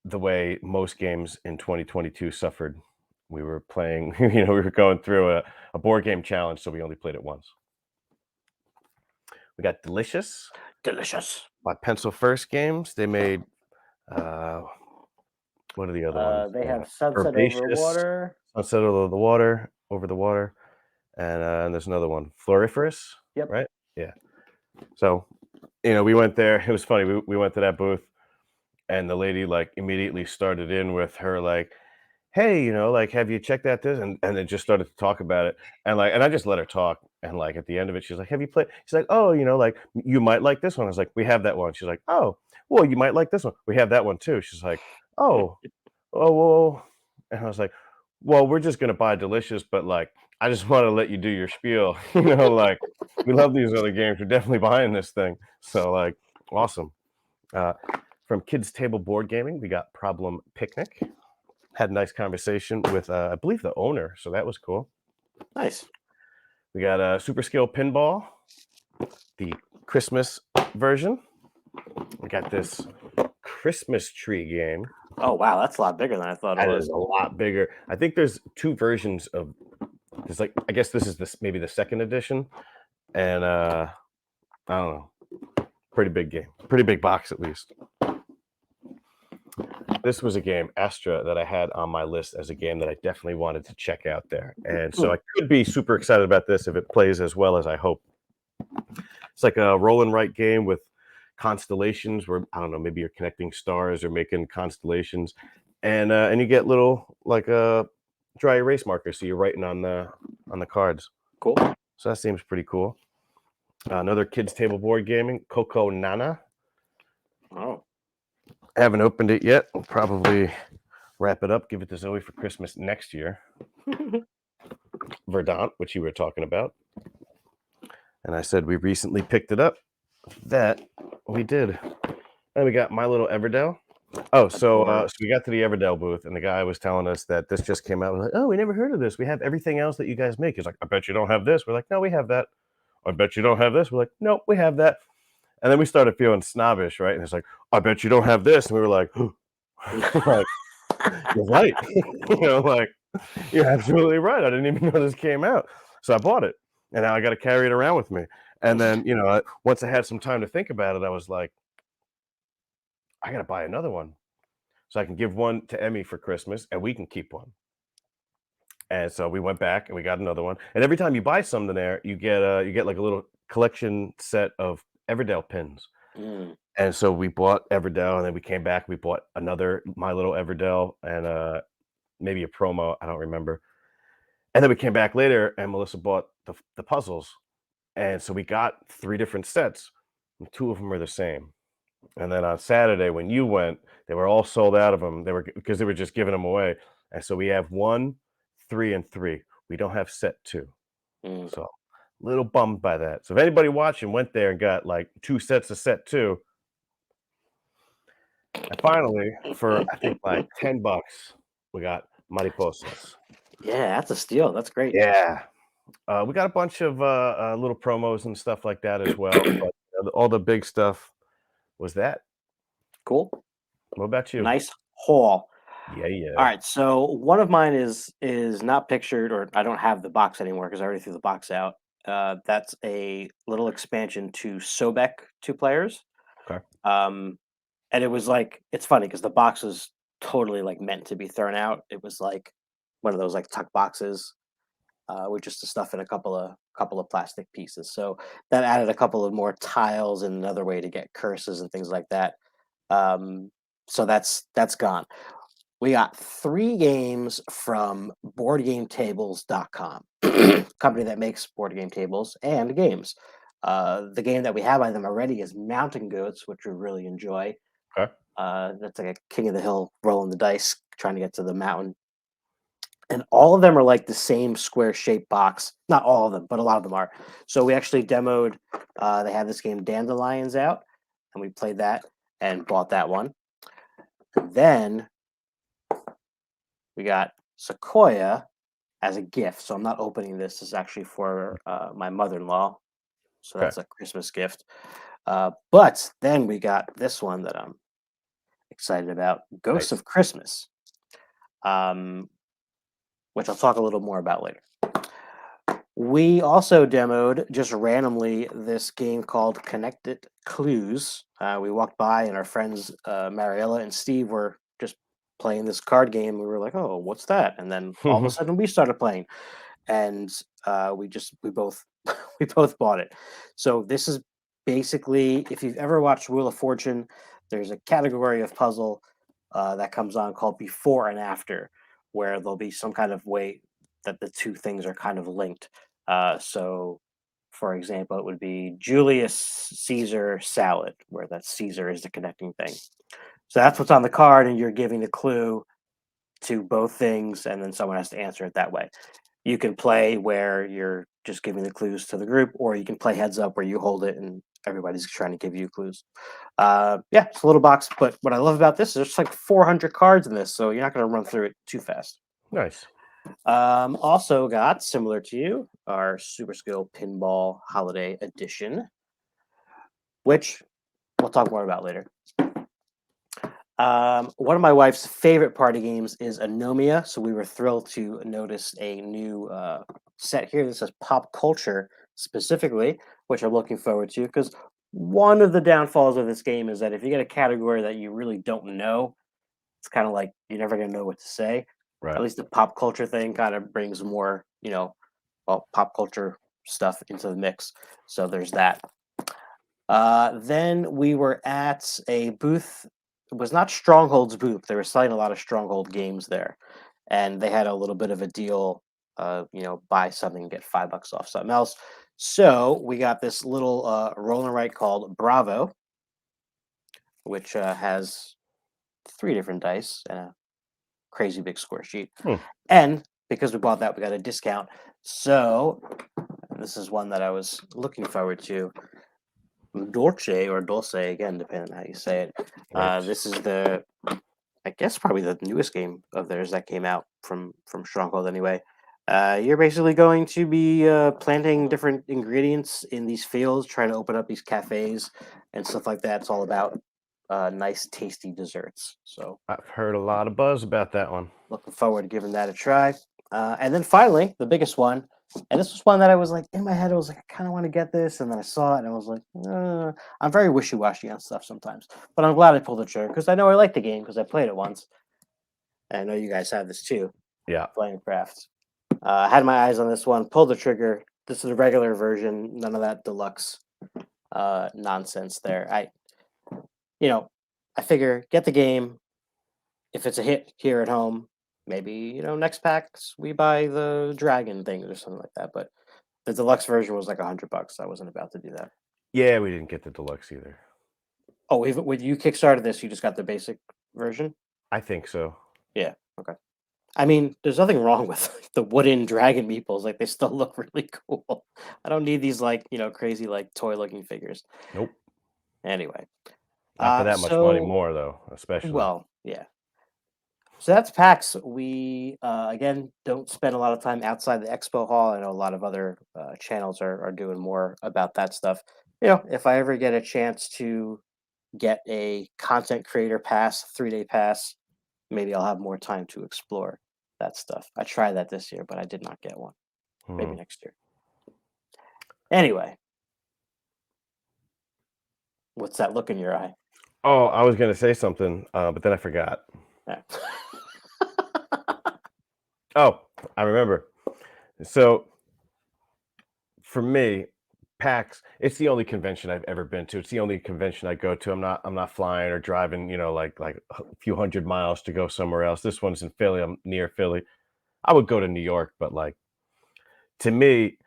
the way most games in 2022 suffered. We were playing, we were going through a board game challenge, so we only played it once. We got Delicious Delicious. by Pencil First Games. They made what are the other ones? They have Sunset Over Herbaceous, Water. Sunset Over the Water, and there's another one, Floriferous, Yep. right? Yeah. So, we went there. It was funny. We went to that booth, and the lady like immediately started in with her like, "Hey, like, have you checked out this?" And then just started to talk about it, and I just let her talk. And like at the end of it, she's like, "Have you played?" She's like, "Oh, like you might like this one." I was like, "We have that one." She's like, "Oh, well, you might like this one. We have that one too." She's like, "Oh, oh, well," and I was like, "Well, we're just gonna buy Delicious, but like, I just want to let you do your spiel. Like, we love these other games. We're definitely buying this thing." So like, awesome. Uh, from Kids Table Board Gaming, we got Problem Picnic. Had a nice conversation with, I believe, the owner, so that was cool. Nice. We got a Super Skill Pinball, the Christmas version. We got this Christmas tree game. Oh wow, that's a lot bigger than I thought it That was. is a lot bigger. I think there's 2 versions of this. Like, I guess this is maybe the second edition, and I don't know. Pretty big game, pretty big box at least. This was a game, Astra, that I had on my list as a game that I definitely wanted to check out there. And so I could be super excited about this if it plays as well as I hope. It's like a roll and write game with constellations where, I don't know, maybe you're connecting stars or making constellations. And you get little like dry erase markers, so you're writing on the cards. Cool. So that seems pretty cool. Another Kids Table Board Gaming, Coco Nana. Oh. I haven't opened it yet. We'll probably wrap it up, give it to Zoe for Christmas next year. Verdant, which you were talking about. And I said we recently picked it up. That we did. And we got My Little Everdell. Oh, Adorable. so we got to the Everdell booth, and the guy was telling us that this just came out. We're like, "Oh, we never heard of this. We have everything else that you guys make." He's like, "I bet you don't have this." We're like, "No, we have that." "I bet you don't have this." We're like, "Nope, we have that." And then we started feeling snobbish, right? And it's like, "I bet you don't have this." And we were like, like, "You're right." Like, "You're absolutely right. I didn't even know this came out." So I bought it, and now I got to carry it around with me. And then, once I had some time to think about it, I was like, I got to buy another one so I can give one to Emmy for Christmas, and we can keep one. And so we went back and we got another one. And every time you buy something there, you get like a little collection set of Everdell pins. Mm. And so we bought Everdell, and then we came back. We bought another My Little Everdell, and maybe a promo. I don't remember. And then we came back later, and Melissa bought the puzzles, and so we got 3 different sets, and 2 of them are the same. And then on Saturday when you went, they were all sold out of them. They were because they were just giving them away. And so we have 1, 3, and 3. We don't have set 2. Mm. So, little bummed by that. So if anybody watching went there and got, like, 2 sets of set 2, and finally, for I think, like, $10, we got Mariposas. Yeah, that's a steal. That's great. Yeah. We got a bunch of, little promos and stuff like that as well, but, all the big stuff was that. Cool. What about you? Nice haul. Yeah, All yeah. right, so one of mine is not pictured, or I don't have the box anymore because I already threw the box out. That's a little expansion to Sobek 2 players. Okay. And it was like it's funny because the box was totally like meant to be thrown out. It was like one of those like tuck boxes with just the stuff in a couple of plastic pieces. So that added a couple of more tiles and another way to get curses and things like that. Um, so that's gone. We got 3 games from boardgametables.com, company that makes board game tables and games. The game that we have by them already is Mountain Goats, which we really enjoy. Okay. That's like a king of the hill rolling the dice, trying to get to the mountain. And all of them are like the same square shaped box. Not all of them, but a lot of them are. So we actually demoed, they have this game Dandelions out, and we played that and bought that one. Then we got Sequoia as a gift. So I'm not opening this. This is actually for my mother-in-law. So Okay. that's a Christmas gift. But then we got this one that I'm excited about, Ghosts Nice. of Christmas, um, which I'll talk a little more about later. We also demoed just randomly this game called Connected Clues. We walked by and our friends Mariella and Steve were just playing this card game. We were like, "Oh, what's that?" And then all of a sudden we started playing, and we both we both bought it. So this is basically, if you've ever watched Wheel of Fortune, there's a category of puzzle that comes on called Before and After, where there'll be some kind of way that the two things are kind of linked. So, for example, it would be Julius Caesar salad, where that Caesar is the connecting thing. So that's what's on the card, and you're giving the clue to both things, and then someone has to answer it that way. You can play where you're just giving the clues to the group, or you can play heads up where you hold it and everybody's trying to give you clues. Yeah, it's a little box, but what I love about this is there's like 400 cards in this, so you're not going to run through it too fast. Nice. Also got, similar to you, our Super Skill Pinball Holiday Edition, which we'll talk more about later. One of my wife's favorite party games is Anomia, so we were thrilled to notice a new set here that says pop culture specifically, which I'm looking forward to because one of the downfalls of this game is that if you get a category that you really don't know, it's kind of like you're never going to know what to say. At Right. least the pop culture thing kind of brings more, well, pop culture stuff into the mix. So there's that. Then we were at a booth. It was not Stronghold's booth. They were selling a lot of Stronghold games there, and they had a little bit of a deal. Buy something get $5 off something else. So we got this little roll and write called Bravo. which has 3 different dice and a crazy big score sheet. Hmm. And because we bought that, we got a discount. So this is one that I was looking forward to. Dolce or Dulce, again, depending on how you say it. Works. This is I guess probably the newest game of theirs that came out from Stronghold anyway. You're basically going to be planting different ingredients in these fields, trying to open up these cafes and stuff like that. It's all about nice, tasty desserts. So I've heard a lot of buzz about that one. looking forward to giving that a try. And then finally, the biggest one, and this was one that I was like in my head, I was like, I kind of want to get this, and then I saw it, and I was like, I'm very wishy-washy on stuff sometimes, but I'm glad I pulled the trigger because I know I like the game because I played it once, and I know you guys have this too, Yeah. playing crafts. I had my eyes on this one, pulled the trigger. This is a regular version, none of that deluxe nonsense there. You know, I figure get the game. If it's a hit here at home, maybe next packs we buy the dragon things or something like that. But the deluxe version was like $100. I wasn't about to do that. Yeah, we didn't get the deluxe either. Oh, even when you kickstarted this, you just got the basic version. I think so. Yeah. Okay. I mean, there's nothing wrong with like, the wooden dragon meeples. Like they still look really cool. I don't need these like crazy like toy looking figures. Nope. Anyway, Not for that much money so more though, especially. well, yeah. So that's PAX. We again don't spend a lot of time outside the expo hall. I know a lot of other channels are doing more about that stuff. If I ever get a chance to get a content creator pass, 3-day pass, maybe I'll have more time to explore that stuff. I tried that this year, but I did not get one. Maybe Hmm. next year. Anyway, what's that look in your eye? Oh, I was gonna say something, but then I forgot. Yeah. Oh, I remember. So for me, PAX, it's the only convention I've ever been to. It's the only convention I go to. I'm not flying or driving, like a few hundred miles to go somewhere else. This one's in Philly. I'm near Philly. I would go to New York, but like to me,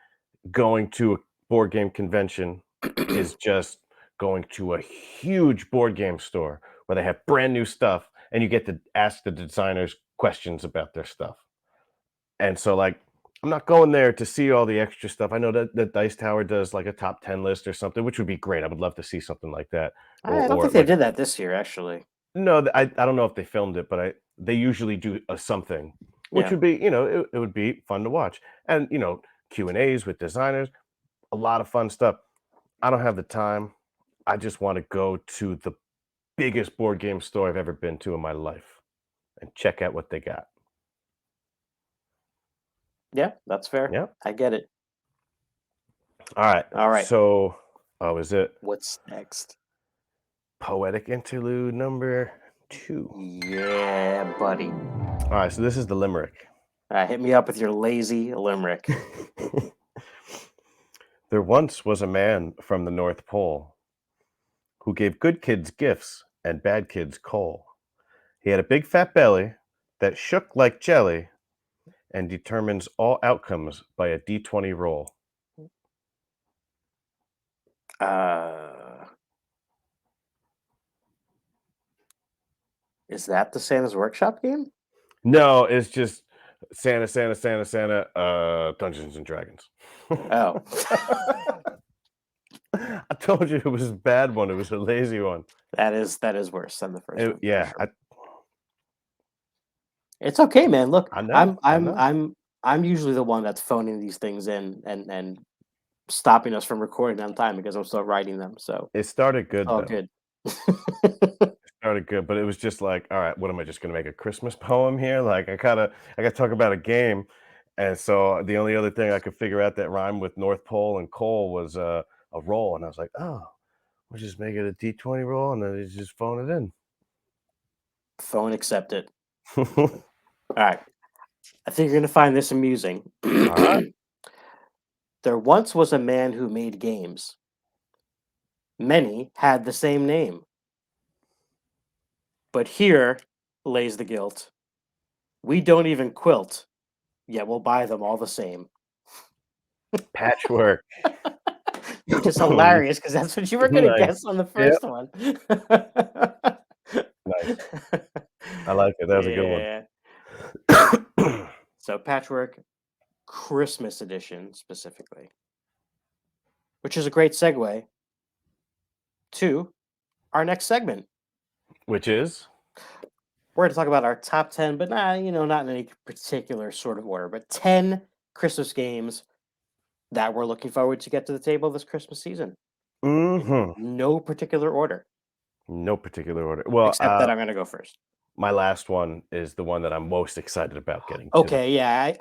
going to a board game convention is just going to a huge board game store where they have brand new stuff and you get to ask the designers questions about their stuff. And so, like, I'm not going there to see all the extra stuff. I know that Dice Tower does like a top 10 list or something, which would be great. I would love to see something like that. I don't Or think they like, did that this year, actually. no, I don't know if they filmed it, but they usually do a something, which Yeah. would be, it would be fun to watch. And, Q&As with designers, a lot of fun stuff. I don't have the time. I just want to go to the biggest board game store I've ever been to in my life and check out what they got. Yeah, that's fair. Yeah. I get it. All right. All right. So, is it What's next? poetic interlude number 2? Yeah, buddy. All right. So this is the limerick. Hit me up with your lazy limerick. There once was a man from the North Pole who gave good kids gifts and bad kids coal. He had a big fat belly that shook like jelly and determines all outcomes by a d20 roll. Uh, is that the Santa's Workshop game? No, it's just Santa, Santa, Santa, Santa, Dungeons and Dragons. Oh, I told you it was a bad one. It was a lazy one. that is worse than the first one for Yeah, sure. It's okay, man. Look, I know, I'm I I'm know. I'm I'm usually the one that's phoning these things in and stopping us from recording on time because I'm still writing them. So It started it's good all though. good. It started good, but it was just like, all right, what am I just gonna make a Christmas poem here? Like I gotta talk about a game. And so the only other thing I could figure out that rhymed with North Pole and coal was a roll. And I was like, oh, we'll just make it a D20 roll and then just phone it in. Phone accepted. All right. I think you're gonna find this amusing. All right. There once was a man who made games. Many had the same name. But here lays the guilt. We don't even quilt, yet we'll buy them all the same. Patchwork. which is hilarious because that's what you were gonna Nice. guess on the Yep. first one. Nice. I like it. That was a good one. Yeah. So Patchwork Christmas edition specifically, which is a great segue to our next segment. Which is? We're going to talk about our top 10, but not in any particular sort of order, but 10 Christmas games that we're looking forward to get to the table this Christmas season in Mhm. no particular order, No particular order. Well, except that I'm going to go first. my last one is the one that I'm most excited about getting to the. Okay, yeah,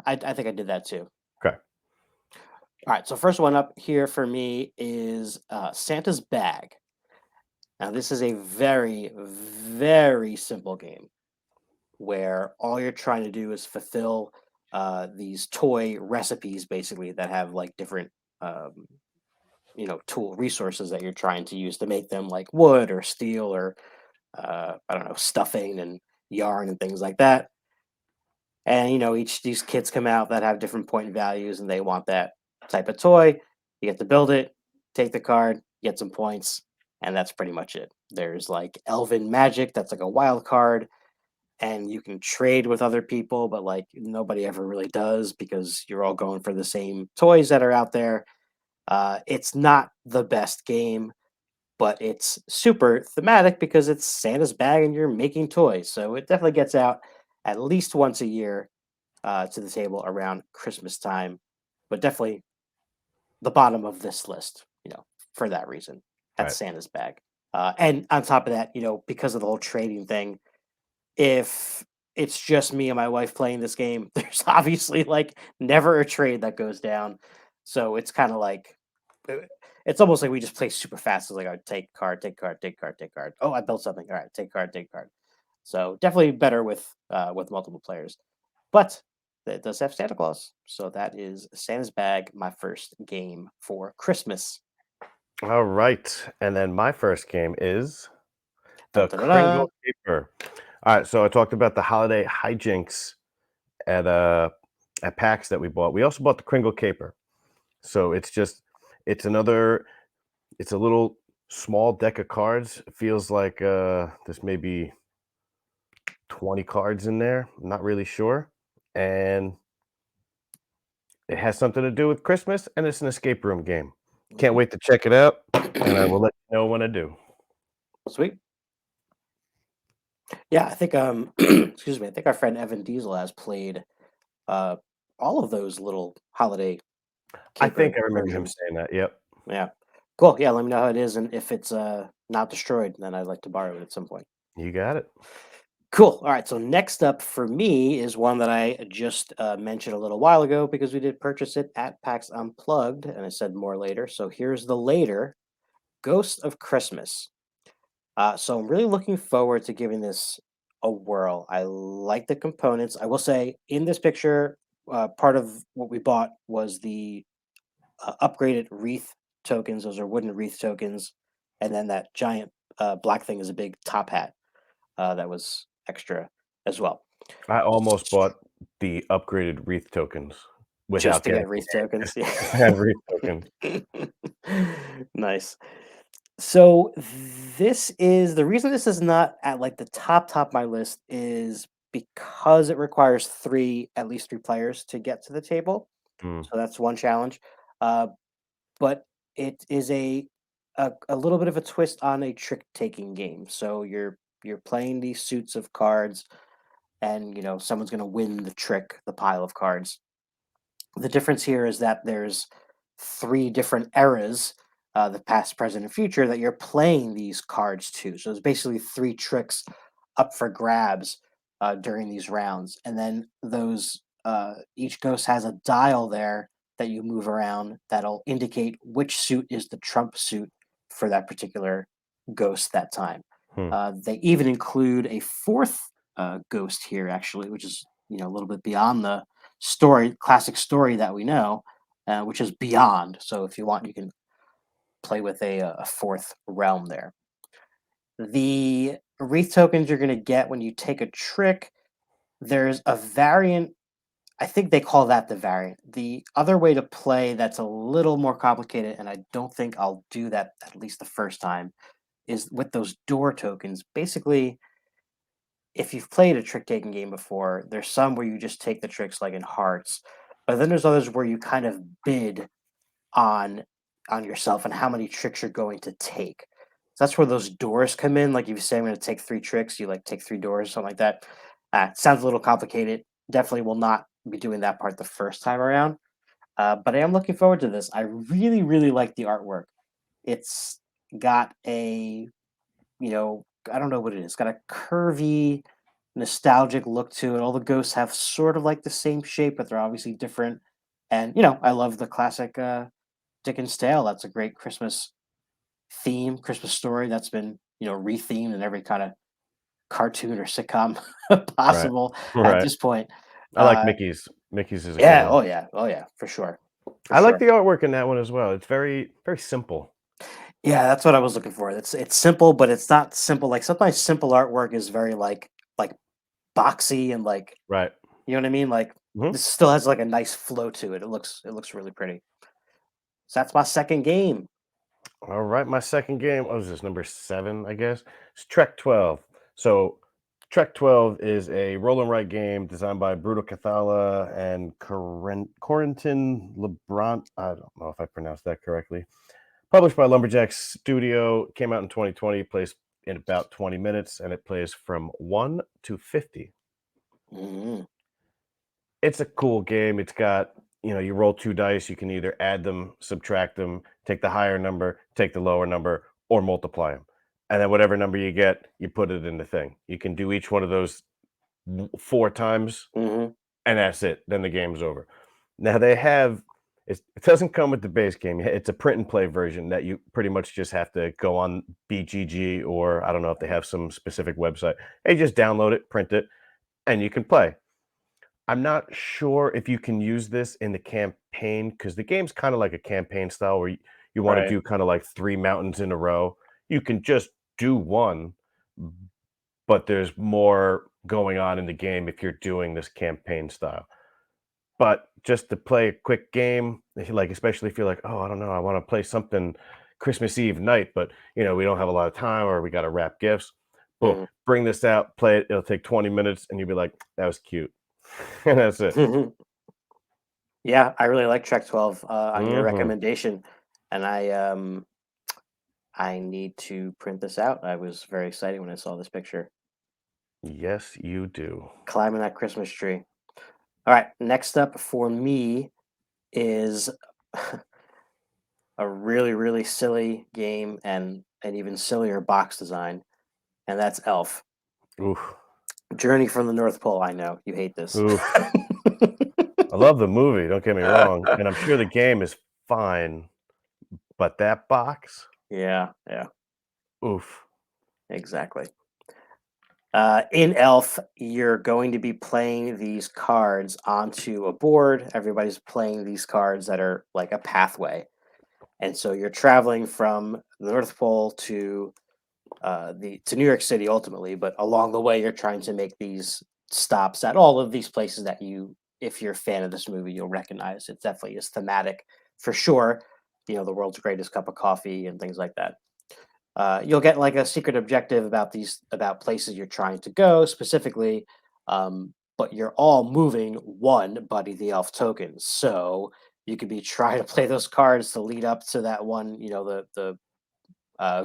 I think I did that too. Okay. All right, so first one up here for me is Santa's Bag. Now, this is a very, very simple game where all you're trying to do is fulfill these toy recipes, basically, that have like different, um, tool resources that you're trying to use to make them, like wood or steel or I don't know, stuffing and yarn and things like that. And each these kits come out that have different point values, and they want that type of toy. You get to build it, take the card, get some points, and that's pretty much it. There's like Elven Magic, that's like a wild card, and you can trade with other people, but like nobody ever really does because you're all going for the same toys that are out there. It's not the best game, but it's super thematic because it's Santa's bag and you're making toys. So it definitely gets out at least once a year to the table around Christmas time, but definitely the bottom of this list, for that reason. That's Right. Santa's bag. And on top of that, because of the whole trading thing, if it's just me and my wife playing this game, there's obviously like never a trade that goes down. So it's kind of like uh, it's almost like we just play super fast. It's like I take card, take card, take card, take card. Oh, I built something. All right, take card, take card. So definitely better with multiple players. But it does have Santa Claus. So that is Santa's Bag, my first game for Christmas. All right. And then my first game is Dun, the dun, dun, dun. Kringle Caper. All right. So I talked about the holiday hijinks at uh at PAX that we bought. We also bought the Kringle Caper. So it's another it's a little small deck of cards. It feels like there's maybe 20 cards in there. I'm not really sure. And it has something to do with Christmas, and it's an escape room game. Can't Mhm. wait to check it out, and I will let you know when I do. Sweet. Yeah, I think excuse me, I think our friend Evan Diesel has played uh all of those little holiday I think caper I remember him versions. saying that. Yep, Yeah. Cool. Yeah, let me know how it is, and if it's not destroyed, then I'd like to borrow it at some point. you got it. Cool. All right. So next up for me is one that I just mentioned a little while ago because we did purchase it at PAX Unplugged, and I said more later. So here's the later Ghost of Christmas. So I'm really looking forward to giving this a whirl. I like the components. I will say in this picture, part of what we bought was the upgraded wreath tokens. Those are wooden wreath tokens, and then that giant black thing is a big top hat that was extra as well. I almost bought the upgraded wreath tokens Just without to getting get the wreath game, tokens, just yeah. because I had wreath tokens. Nice. So this is the reason this is not at like the top of my list is because it requires at least three players to get to the table. Mm. So that's one challenge. Uh, but it is a little bit of a twist on a trick taking game. So you're playing these suits of cards, and someone's going to win the trick, the pile of cards. The difference here is that there's three different eras, the past, present, and future, that you're playing these cards to. So it's basically three tricks up for grabs during these rounds, and then those each ghost has a dial there that you move around that'll indicate which suit is the trump suit for that particular ghost that time. Hmm. They even include a fourth ghost here, actually, which is a little bit beyond the classic story that we know, which is beyond. So if you want, you can play with a fourth realm there. The wreath tokens you're going to get when you take a trick. There's a variant I think they call that the variant. The other way to play that's a little more complicated, and I don't think I'll do that at least the first time, is with those door tokens. Basically, if you've played a trick taking game before, there's some where you just take the tricks like in hearts, but then there's others where you kind of bid on yourself and how many tricks you're going to take. So that's where those doors come in. Like if you say I'm going to take 3 tricks, you like take 3 doors, something like that. Sounds a little complicated. Definitely will not be doing that part the first time around. But I am looking forward to this. I really, really like the artwork. It's got a, I don't know what it is. It's got a curvy, nostalgic look to it. All the ghosts have sort of like the same shape, but they're obviously different. And I love the classic Dickens Tale. That's a great Christmas theme, Christmas story that's been, rethemed in every kind of cartoon or sitcom Right. possible at Right. this point. I like Uh, Mickey's. Mickey's is a good yeah, one. oh yeah, oh yeah, for sure, for I like sure. the artwork in that one as well. It's very, very simple. Yeah, that's what I was looking for. It's simple, but it's not simple. Like sometimes simple artwork is very like boxy and like Right. you know what I mean. Like Mhm. this still has like a nice flow to it. It looks really pretty. So that's my second game. All right, my second game, what was this, number 7, I guess? It's Trek 12. So, Trek 12 is a roll and write game designed by Bruto Cathala and Corentin Lebrant. I don't know if I pronounced that correctly. Published by Lumberjack Studio, came out in 2020, plays in about 20 minutes, and it plays from 1 to 50. Mhm. It's a cool game. It's got, you roll 2 dice, you can either add them, subtract them, take the higher number, take the lower number, or multiply them. And then whatever number you get, you put it in the thing. You can do each one of those 4 times, Mhm. and that's it. Then the game's over. Now they have it doesn't come with the base game. It's a print and play version that you pretty much just have to go on BGG, or I don't know if they have some specific website. Hey, just download it, print it, and you can play. I'm not sure if you can use this in the campaign because the game's kind of like a campaign style where you want to Right. do kind of like 3 mountains in a row. You can just do one, but there's more going on in the game if you're doing this campaign style. But just to play a quick game, like especially if you're like, oh, I don't know, I want to play something Christmas Eve night, but we don't have a lot of time or we got to wrap gifts. Boom, Mhm. bring this out, play it. It'll take 20 minutes, and you'll be like, that was cute, and that's it. Yeah, I really like Trek 12 on your Hmm. recommendation, and I need to print this out. I was very excited when I saw this picture. Yes, you do. Climbing that Christmas tree. All right, next up for me is a really, really silly game and an even sillier box design, and that's Elf. Oof, Journey from the North Pole. I know you hate this. oof. I love the movie, don't get me wrong, and I'm sure the game is fine, but that box? Yeah, yeah, Oof. exactly. In Elf, you're going to be playing these cards onto a board. Everybody's playing these cards that are like a pathway. And so you're traveling from the North Pole to New York City ultimately, but along the way you're trying to make these stops at all of these places that if you're a fan of this movie, you'll recognize. It definitely is thematic for sure. The world's greatest cup of coffee and things like that. You'll get like a secret objective about places you're trying to go specifically, but you're all moving one Buddy the Elf token. So you could be trying to play those cards to lead up to that one, the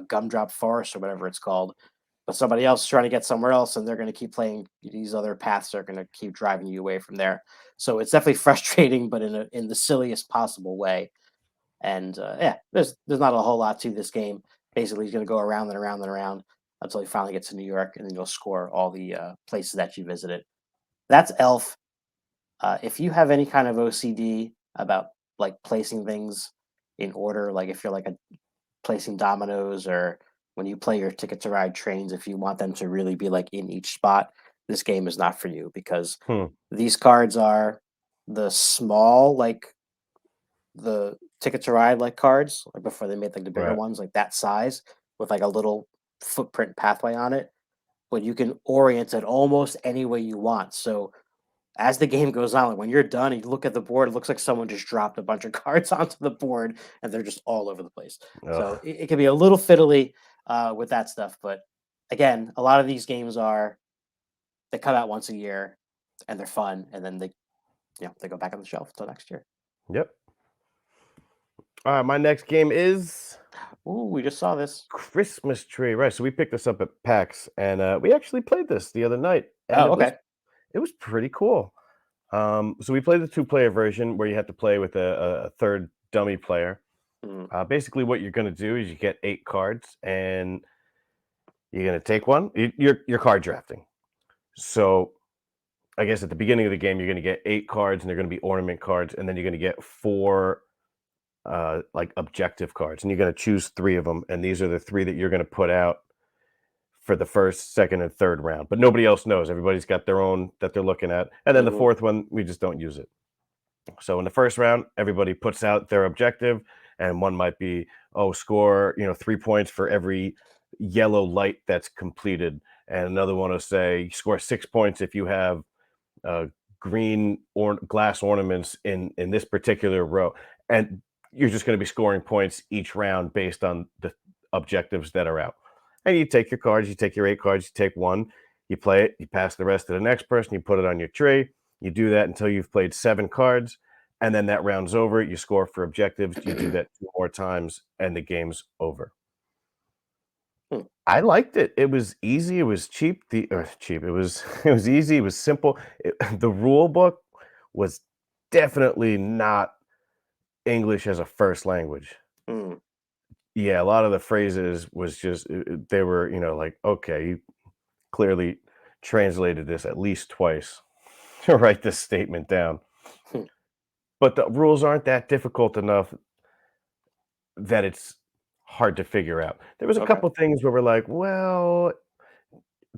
gumdrop forest or whatever it's called. But somebody else is trying to get somewhere else, and they're going to keep playing these other paths. Are going to keep driving you away from there. So it's definitely frustrating, but in the silliest possible way. And yeah, there's not a whole lot to this game. Basically, he's going to go around and around and around until he finally gets to New York, and then you'll score all the places that you visited. That's Elf. If you have any kind of OCD about like placing things in order, like if you're like a placing dominoes or when you play your Ticket to Ride trains, if you want them to really be like in each spot, this game is not for you because Hmm, these cards are the small like the Ticket to Ride, like, cards, like, before they made, like, the bigger right. ones, like, that size with, like, a little footprint pathway on it, but you can orient it almost any way you want, so as the game goes on, like when you're done, and you look at the board, it looks like someone just dropped a bunch of cards onto the board, and they're just all over the place. So Ugh. it can be a little fiddly with that stuff, but again, a lot of these games are they come out once a year, and they're fun, and then they go back on the shelf until next year. Yep. All right, my next game is Ooh, we just saw this. Christmas Tree. Right. So we picked this up at PAX, and we actually played this the other night, and Oh, okay. it was pretty cool. So we played the two-player version where you had to play with a third dummy player. Mm, Basically, what you're going to do is you get 8 cards, and you're going to take one. You're card drafting. So I guess at the beginning of the game, you're going to get 8 cards, and they're going to be ornament cards, and then you're going to get four like objective cards, and you're going to choose 3 of them, and these are the 3 that you're going to put out for the first, second, and third round. But nobody else knows. Everybody's got their own that they're looking at, and then the mhm, fourth one we just don't use it. So in the first round, everybody puts out their objective, and one might be, oh, score 3 points for every yellow light that's completed, and another one will say score 6 points if you have uh, green or glass ornaments in this particular row, and you're just going to be scoring points each round based on the objectives that are out. And you take your cards, you take your 8 cards, you take one, you play it, you pass the rest to the next person, you put it on your tree. You do that until you've played 7 cards, and then that round's over. You score for objectives. You do that 2 more times, and the game's over. hmm, I liked it. It was easy, it was cheap, cheap, it was it was easy, it was simple. The rule book was definitely not English as a first language. mm, Yeah, a lot of the phrases was just they were, like, okay, you clearly translated this at least twice to write this statement down. hmm. But the rules aren't that difficult enough that it's hard to figure out. There was a Okay. couple things where we're like, well,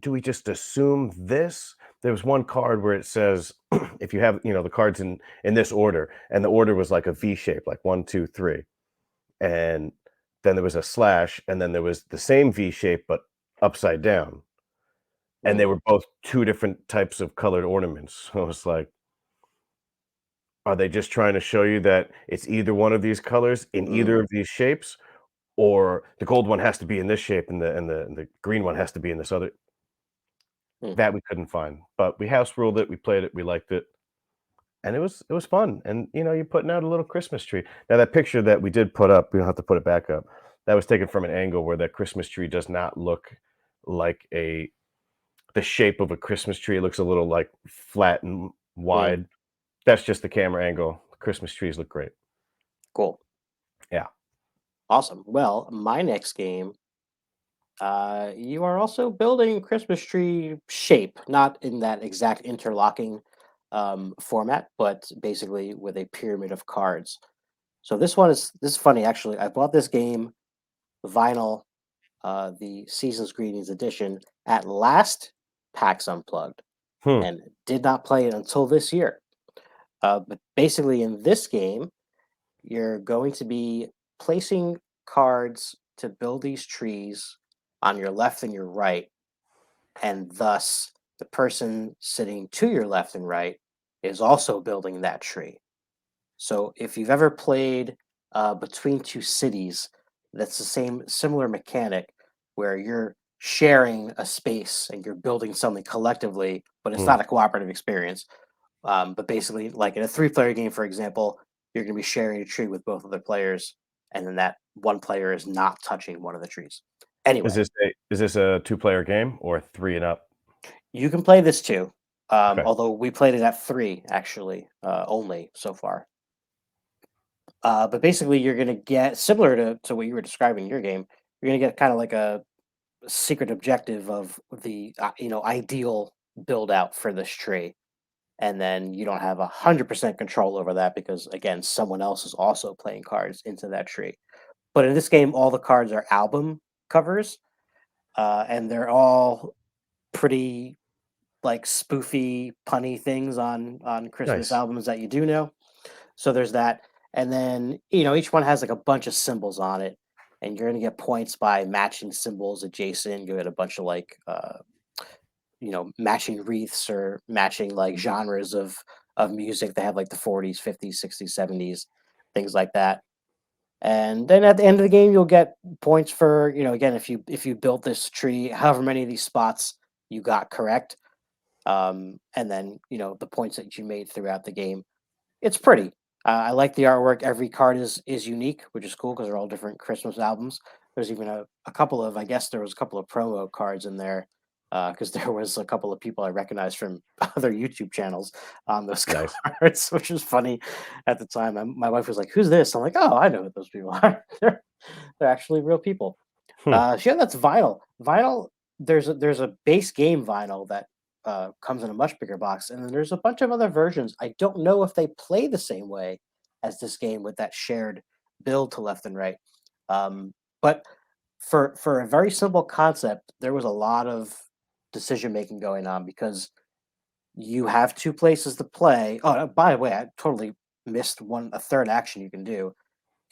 do we just assume this? There was one card where it says if you have, the cards in this order, and the order was like a V shape, like one, two, three, and then there was a slash, and then there was the same V shape but upside down, and they Mhm, were both two different types of colored ornaments. So it's like, are they just trying to show you that it's either one of these colors in mm, either of these shapes, or the gold one has to be in this shape, and the green one has to be in this other? mm. That we couldn't find, but we house ruled it, we played it, we liked it, and it was fun, and, you're putting out a little Christmas tree. Now that picture that we did put up, we don't have to put it back up, that was taken from an angle where that Christmas tree does not look like the shape of a Christmas tree. It looks a little, like, flat and Mm, wide. That's just the camera angle. Christmas trees look great. cool. Yeah. Awesome. Well, my next game, you are also building Christmas tree shape, not in that exact interlocking format, but basically with a pyramid of cards. So this is funny actually. I bought this game vinyl, the Season's Greetings edition at last PAX Unplugged, Hmm. and did not play it until this year. But basically, in this game, you're going to be placing cards to build these trees on your left and your right, and thus the person sitting to your left and right is also building that tree. So if you've ever played Between Two Cities, that's the same similar mechanic where you're sharing a space and you're building something collectively, but it's Hmm. not a cooperative experience. But basically, like in a three-player game, for example, you're going to be sharing a tree with both other players, and then that one player is not touching one of the trees. Is Anyway, this a two-player game or 3 and up? you can play this too. Okay. Although we played it at three, actually, only so far. But basically, you're going to get similar to what you were describing in your game. You're going to get kind of like a secret objective of the ideal build out for this tree, and then you don't have 100% control over that because again someone else is also playing cards into that tree. But in this game all the cards are album covers, and they're all pretty like spoofy punny things on Christmas Nice. albums that you do know. So there's that, and then each one has like a bunch of symbols on it, and you're going to get points by matching symbols adjacent. You get a bunch of like matching wreaths or matching like genres of music. They have like the 40s, 50s, 60s, 70s, things like that. And then at the end of the game, you'll get points for, again, if you built this tree, however many of these spots you got correct, and then the points that you made throughout the game. It's pretty. I like the artwork. Every card is unique, which is cool because they're all different Christmas albums. There's even a couple of, I guess there was a couple of promo cards in there because there was a couple of people I recognized from other YouTube channels on those Nice. cards, which was funny at the time. My wife was like, "Who's this?" I'm like, "Oh, I know what those people are. They're actually real people." Hmm. So yeah, that's vinyl. Vinyl. There's a base game vinyl that comes in a much bigger box, and then there's a bunch of other versions. I don't know if they play the same way as this game with that shared build to left and right. But for a very simple concept, there was a lot of decision making going on because you have two places to play. Oh, by the way, I totally missed a third action you can do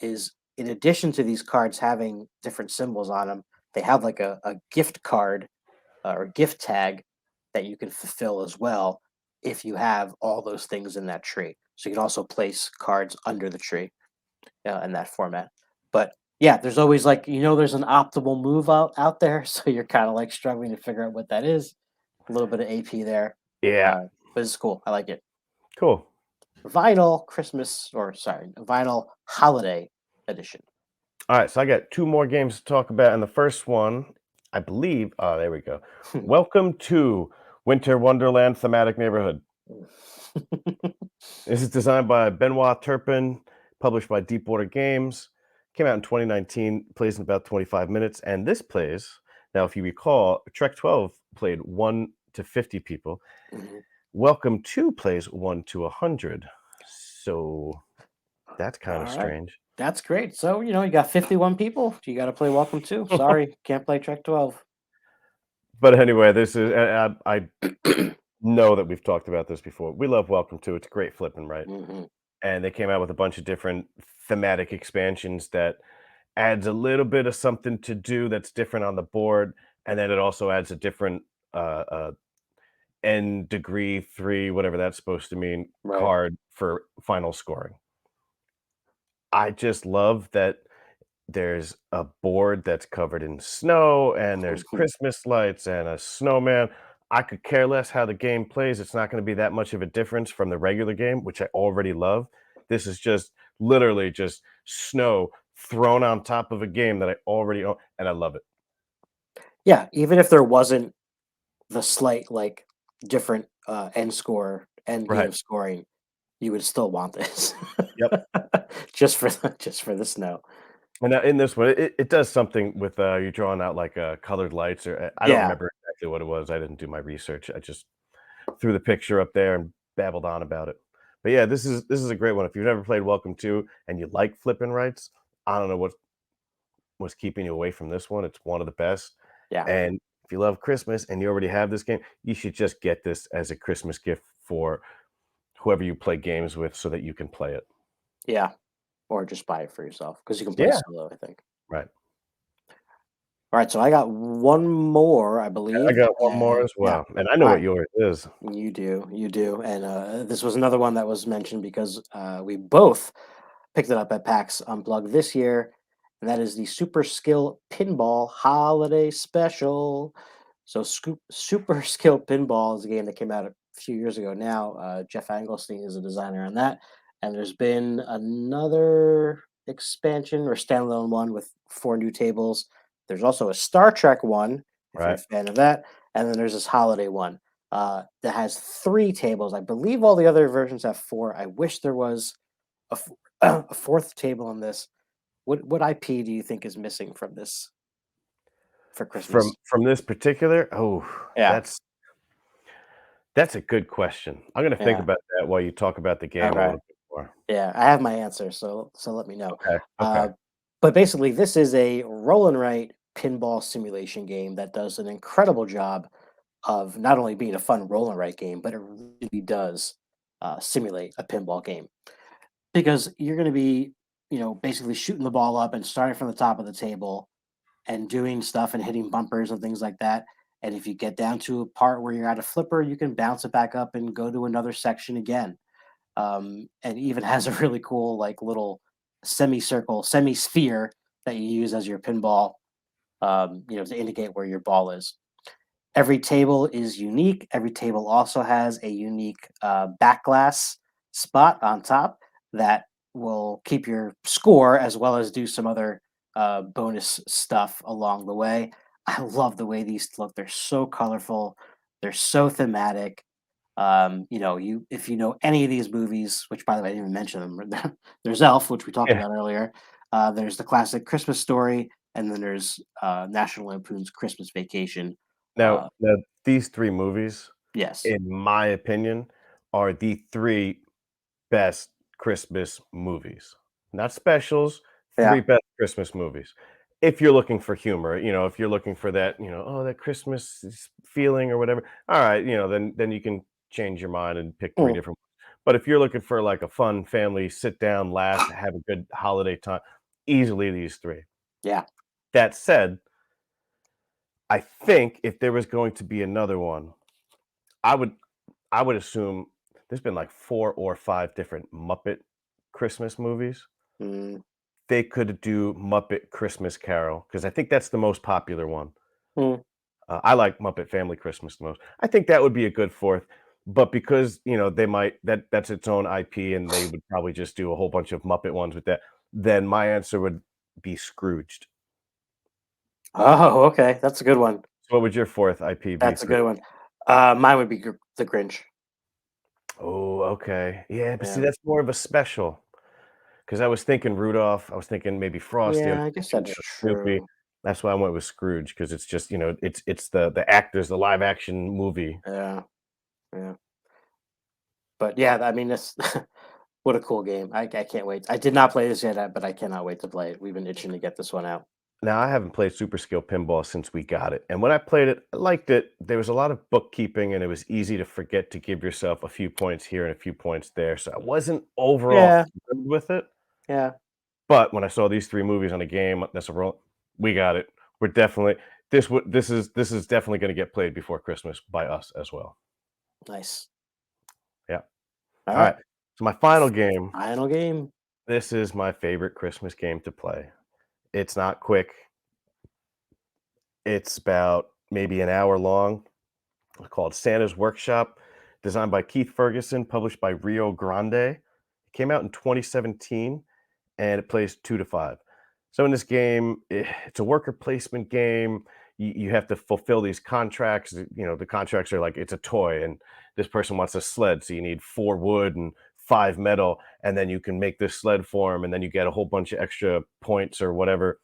is in addition to these cards having different symbols on them, they have like a gift card or gift tag that you can fulfill as well if you have all those things in that tree. So you can also place cards under the tree in that format. But yeah, there's always like there's an optimal move out there, so you're kind of like struggling to figure out what that is. A little bit of AP there, Yeah. uh, but it's cool. I like it. Cool. Vinyl Christmas, or sorry, vinyl holiday edition. All right, so I got two more games to talk about, and the first one, I believe, oh, there we go. Welcome to Winter Wonderland Thematic Neighborhood. This is designed by Benoit Turpin, published by Deepwater Games. Came out in 2019, plays in about 25 minutes, and this plays. Now, if you recall, Trek 12 played 1 to 50 people. Mhm. Welcome to plays 1 to 100. So that's kind of All right. strange. That's great. So, you got 51 people. You got to play Welcome to. Sorry, can't play Trek 12. But anyway, this is I know that we've talked about this before. We love Welcome to. It's great flipping, right? Hmm. And they came out with a bunch of different thematic expansions that adds a little bit of something to do that's different on the board, and then it also adds a different n degree 3, whatever that's supposed to mean, Right. card for final scoring. I just love that there's a board that's covered in snow, and there's Christmas lights and a snowman. I could care less how the game plays. It's not gonna be that much of a difference from the regular game, which I already love. This is just literally just snow thrown on top of a game that I already own, and I love it. Yeah, even if there wasn't the slight like different end Right. game scoring, you would still want this. Yep. just for the snow. And now in this one, it does something with, you drawing out, like, colored lights or I don't Yeah. remember exactly what it was. I didn't do my research. I just threw the picture up there and babbled on about it. But yeah, this is a great one. If you've never played Welcome to and you like flipping rights, I don't know what's keeping you away from this one. It's one of the best. Yeah. And if you love Christmas and you already have this game, you should just get this as a Christmas gift for whoever you play games with so that you can play it. Yeah. Or just buy it for yourself because you can play Yeah. solo, I think. Right. All right, so I got one more, I And I believe, got one more and as yeah. well. And I know All what right, yours is. you do, and this was another one that was mentioned because we both picked it up at PAX Unplugged this year, and that is the Super Skill Pinball Holiday Special. So, Super Skill Pinball is a game that came out a few years ago now. Jeff Angelstein is a designer on that, and there's been another expansion or standalone one with 4 new tables. There's also a Star Trek one, if you're Right. a fan of that, and then there's this holiday one that has 3 tables. I believe all the other versions have 4. I wish there was a fourth table on this. What IP do you think is missing from this for Christmas? From this particular Yeah, that's a good question. I'm gonna think yeah. about that while you talk about the game a Okay. little bit more. Yeah, I have my answer, so let me know. Okay, okay. Uh, but basically, this is a roll and write pinball simulation game that does an incredible job of not only being a fun roll and write game, but it really does simulate a pinball game because you're going to be, basically shooting the ball up and starting from the top of the table and doing stuff and hitting bumpers and things like that. and if you get down to a part where you're at a flipper, you can bounce it back up and go to another section again. And even has a really cool like little semicircle, semi-sphere that you use as your pinball, to indicate where your ball is. Every table is unique. Every table also has a unique back glass spot on top that will keep your score as well as do some other bonus stuff along the way. I love the way these look. They're so colorful. They're so thematic. You if you know any of these movies, which by the way I didn't even mention them. There's Elf, which we talked Yeah. about earlier. There's the classic Christmas Story, and then there's National Lampoon's Christmas Vacation. Now Uh, now these 3 movies, yes. in my opinion, are the 3 best Christmas movies. Not specials, 3 Yeah. best Christmas movies. If you're looking for humor, if you're looking for that, "Oh, that Christmas feeling," or whatever, alright, then you can change your mind and pick 3 Mm, different ones. But if you're looking for, like, a fun family sit down, laugh, have a good holiday time, easily these 3. yeah. That said, I think if there was going to be another one, I would I would assume there's been like 4 or 5 different Muppet Christmas movies. Mm, They could do Muppet Christmas Carol because I think that's the most popular one. mm, I like Muppet Family Christmas the most. I think that would be a good 4th, but because, they might that's its own IP and they would probably just do a whole bunch of Muppet ones with that, then my answer would be Scrooged. oh, okay. That's a good one. So what would your 4th IP be That's a for? good one. Mine would be the Grinch. Oh, okay. Yeah, but see, Yeah. that's more of a special. 'Cause I was thinking Rudolph, I was thinking maybe Frosty, I was Yeah, I guess thinking, that's Snoopy. true. That's why I went with Scrooge because it's just, it's the actors, the live action movie. Yeah. Yeah. But yeah, I mean, this what a cool game. I can't wait. I did not play this yet, but I cannot wait to play it. We've been itching to get this one out. Now, I haven't played Super Skill Pinball since we got it, and when I played it, I liked it. There was a lot of bookkeeping, and it was easy to forget to give yourself a few points here and a few points there, so I wasn't overall Yeah. thrilled with it, Yeah. but when I saw these 3 movies on a game, that's a roll we got it. We're definitely this is definitely gonna get played before Christmas by us as well. Nice. Yeah. All All right. right. So my final game, Final game. this is my favorite Christmas game to play. It's not quick. It's about maybe an hour long. It's called Santa's Workshop, designed by Keith Ferguson, published by Rio Grande. It came out in 2017 and it plays 2 to 5. So in this game, it's a worker placement game. You have to fulfill these contracts. The contracts are like it's a toy, and this person wants a sled, so you need 4 wood and 5 metal, and then you can make this sled for 'em, and then you get a whole bunch of extra points or whatever.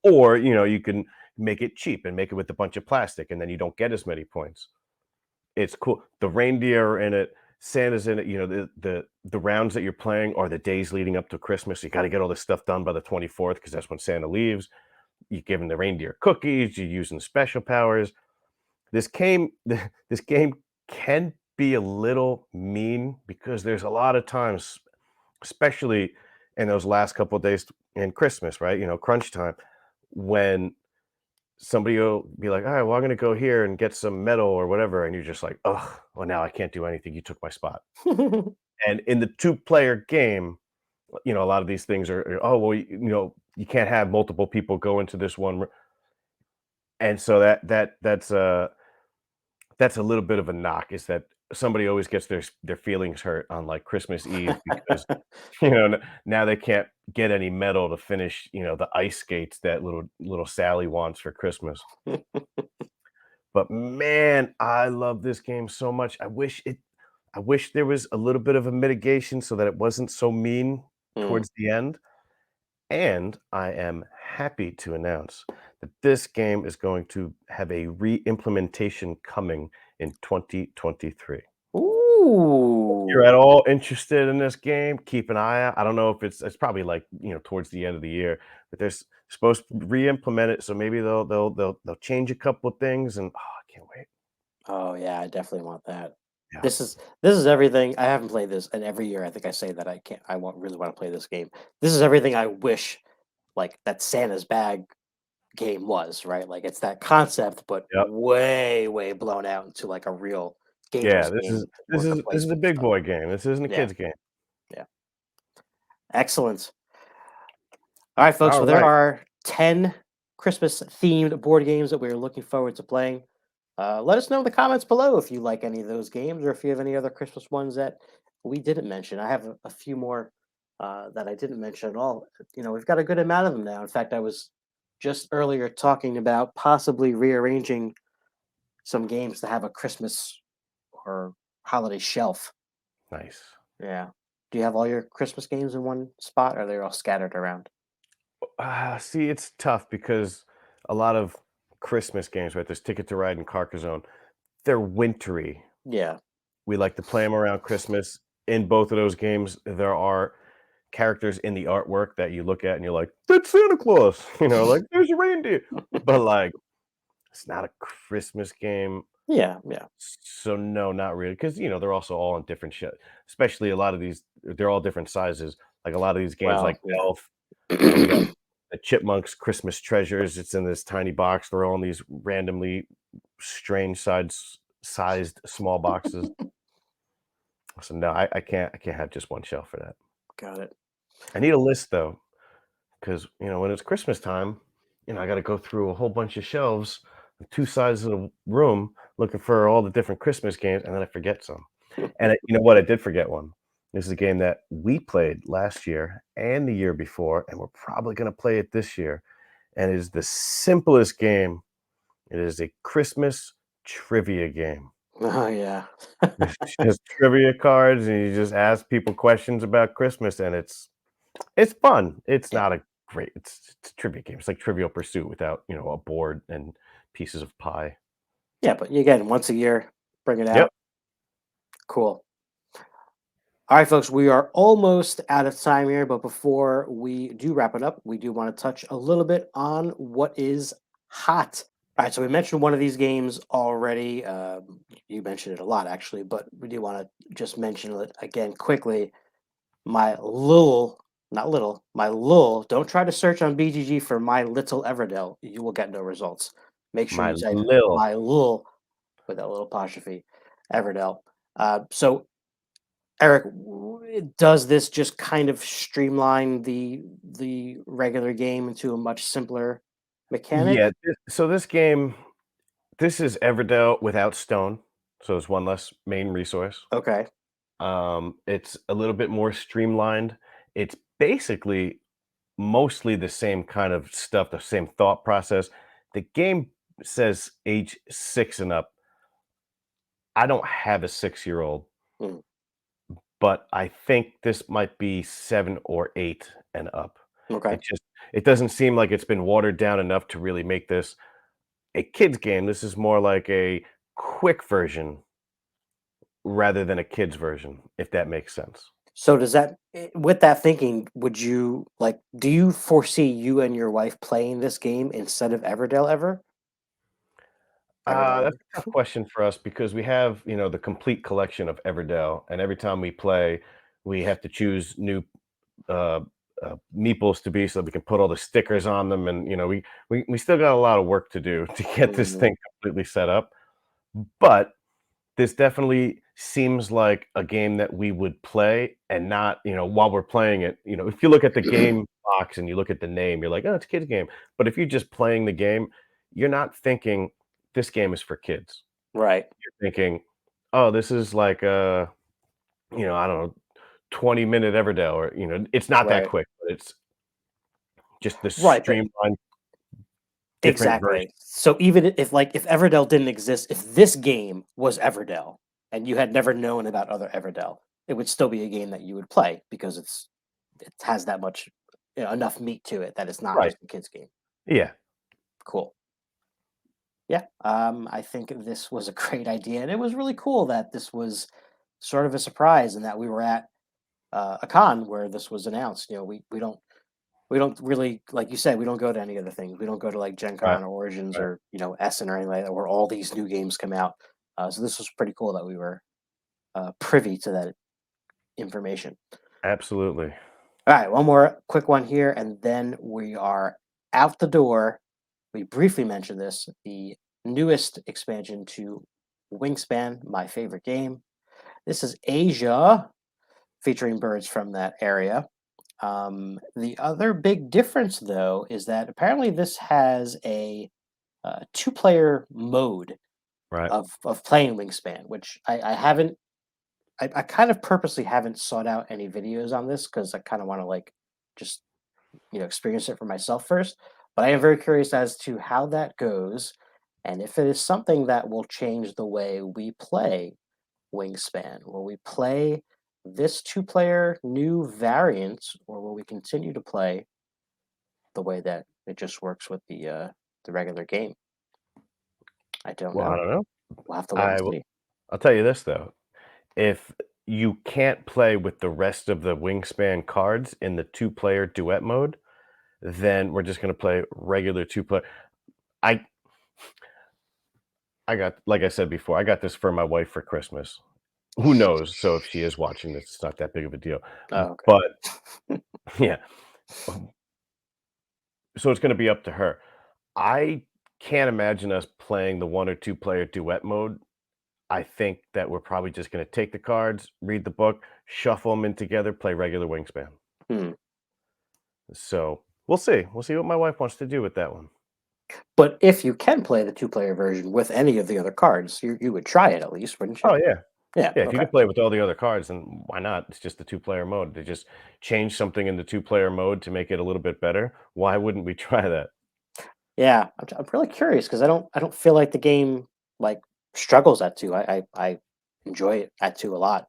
Or, you can make it cheap and make it with a bunch of plastic, and then you don't get as many points. It's cool. The reindeer are in it, Santa's in it, the rounds that you're playing are the days leading up to Christmas. You gotta get all this stuff done by the 24th because that's when Santa leaves. You're giving the reindeer cookies, you're using special powers. This game can be a little mean because there's a lot of times, especially in those last couple of days in Christmas, right? Crunch time, when somebody will be like, "All right, well, I'm gonna go here and get some metal or whatever," and you're just like, "Ugh, well, now I can't do anything. You took my spot." And in the two-player game, a lot of these things "Oh, well, you can't have multiple people go into this one r," and so that's a little bit of a knock, is that somebody always gets their feelings hurt on, like, Christmas Eve because, now they can't get any metal to finish, the ice skates that little Sally wants for Christmas. But man, I love this game so much. I wish there was a little bit of a mitigation so that it wasn't so mean Mm. towards the end, and I am happy to announce that this game is going to have a re-implementation coming in 2023. If you're Ooh. at all interested in this game, keep an eye out. I don't know if it's probably like, towards the end of the year, but they're supposed to re-implement it, so maybe they'll change a couple of things, and I can't wait. Oh yeah, I definitely want that. Yeah. This is everything. I haven't played this, and every year I think I say that I can't. I want really want to play this game. This is everything I wish like that Santa's bag game was, right? Like it's that concept, but Yep. way, way blown out into like a real Yeah, dangerous this is game this worth the is this is a placement and big stuff. boy game. This isn't a Yeah, kid's game. yeah. Excellent. All right, folks. Well, there Alright. are 10 Christmas themed board games that we're looking forward to playing. Let us know in the comments below if you like any of those games or if you have any other Christmas ones that we didn't mention. I have a few more that I didn't mention at all. We've got a good amount of them now. In fact, I was just earlier talking about possibly rearranging some games to have a Christmas or holiday shelf. Nice. Yeah. Do you have all your Christmas games in one spot or are they all scattered around? See, it's tough because a lot of Christmas games, right? There's Ticket to Ride and Carcassonne. They're wintry. Yeah. We like to play them around Christmas. In both of those games, there are characters in the artwork that you look at and you're like, "That's Santa Claus," like, "There's a reindeer." But, like, it's not a Christmas game, Yeah. Yeah. so no, not really. Because they're also all in different especially a lot of these they're all different sizes. Like, a lot of these games Well, like yeah. Elf, we got the Chipmunks Christmas Treasures, it's in this tiny box, they're all in these randomly strange sized small boxes. So, no, I can't have just one shelf for that. Got it. I need a list, though. 'Cause, when it's Christmas time, I gotta go through a whole bunch of shelves, 2 sides of the room, looking for all the different Christmas games, and then I forget some. And you know what? I did forget one. This is a game that we played last year and the year before, and we're probably gonna play it this year, and it is the simplest game. It is a Christmas trivia game. Oh, yeah. It's just trivia cards, and you just ask people questions about Christmas, and it's fun. It's Yeah. not a great it's a trivia game. It's like Trivial Pursuit without, a board and pieces of pie. Yeah, but again, once a year, bring it Yep. out. Cool. All right, folks, we are almost out of time here, but before we do wrap it up, we do want to touch a little bit on what is hot. All right, so we mentioned one of these games already. You mentioned it a lot, actually, but we do want to just mention it again quickly. My little, not little, my little, don't try to search on BGG for my little Everdell. You will get no results. Make sure My you type little my little with that little apostrophe Everdell. So Eric, does this just kind of streamline the regular game into a much simpler mechanic? Yeah, so this game, this is Everdell without stone, so it's one less main resource. Okay. It's a little bit more streamlined. It's basically mostly the same kind of stuff, the same thought process. The game says age 6 and up. I don't have a 6-year-old. Mm, But I think this might be 7 or 8 and up. okay. It doesn't seem like it's been watered down enough to really make this a kid's game. This is more like a quick version rather than a kid's version, if that makes sense. So does that with that thinking, would you like do you foresee you and your wife playing this game instead of Everdell ever? Everdell That's ever? a tough question for us because we have, the complete collection of Everdell, and every time we play, we have to choose new uh, meeples to be so we can put all the stickers on them, and we still got a lot of work to do to get this Mhm. thing completely set up. But this definitely seems like a game that we would play and not, while we're playing it, if you look at the game box and you look at the name, you're like, "Oh, it's a kid's game." But if you're just playing the game, you're not thinking, "This game is for kids." Right. You're thinking, "Oh, this is like a, I don't know, 20-minute Everdell," or, it's not that Right. quick, but it's just the Right, but streamlined different version. exactly. So even if Everdell didn't exist, if this game was Everdell and you had never known about other Everdell, it would still be a game that you would play because it has that much enough meat to it that it's not Right. just a kids game. Yeah. Cool. Yeah. I think this was a great idea, and it was really cool that this was sort of a surprise and that we were at a con where this was announced. We don't really, like you said, we don't go to any other things. We don't go to like Gen Right, Con or Origins right. or Essen or anything like that, where all these new games come out. So this was pretty cool that we were privy to that information. Absolutely. All right, one more quick one here, and then we are out the door. we briefly mentioned this, the newest expansion to Wingspan, my favorite game. This is Asia, featuring birds from that area. The other big difference, though, is that apparently this has a two-player mode Right. of playing Wingspan, which I haven't. I kind of purposely haven't sought out any videos on this because I kind of want to like just experience it for myself first. But I am very curious as to how that goes, and if it is something that will change the way we play Wingspan. Will we play this two-player new variant, or will we continue to play the way that it just works with the regular game? I don't Well, I know. don't know. We'll have to wait and I will see. I'll tell you this, though. If you can't play with the rest of the Wingspan cards in the two-player duet mode, then we're just gonna play regular two-player. I I got like I said before, I got this for my wife for Christmas. Who knows? So if she is watching this, it's not that big of a deal. Oh, okay. But yeah, so it's gonna be up to her. I can't imagine us playing the one or two player duet mode. I think that we're probably just gonna take the cards, read the book, shuffle them in together, play regular Wingspan. Hmm. So, we'll see. We'll see what my wife wants to do with that one. But if you can play the two-player version with any of the other cards, you would try it at least, wouldn't you? Oh, yeah. Yeah. Yeah, if you Okay. could play with all the other cards, then why not? It's just the two-player mode. They just change something in the two-player mode to make it a little bit better. Why wouldn't we try that? Yeah, I'm really curious because I don't feel like the game like struggles at two. I enjoy it at two a lot.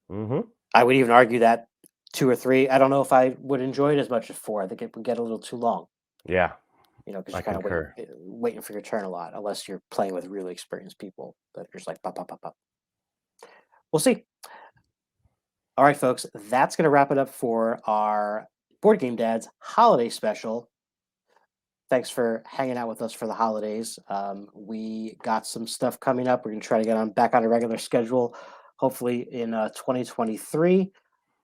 Mhm. I would even argue that 2 or 3, I don't know if I would enjoy it as much as 4. I think it would get a little too long, Yeah, because I you're kinda concur. waiting for your turn a lot, unless you're playing with really experienced people that are just like, "Pop, pop, pop, pop." We'll see. Alright, folks, that's gonna wrap it up for our Board Game Dads holiday special. Thanks for hanging out with us for the holidays. We got some stuff coming up. We're gonna try to get on back on a regular schedule, hopefully in 2023.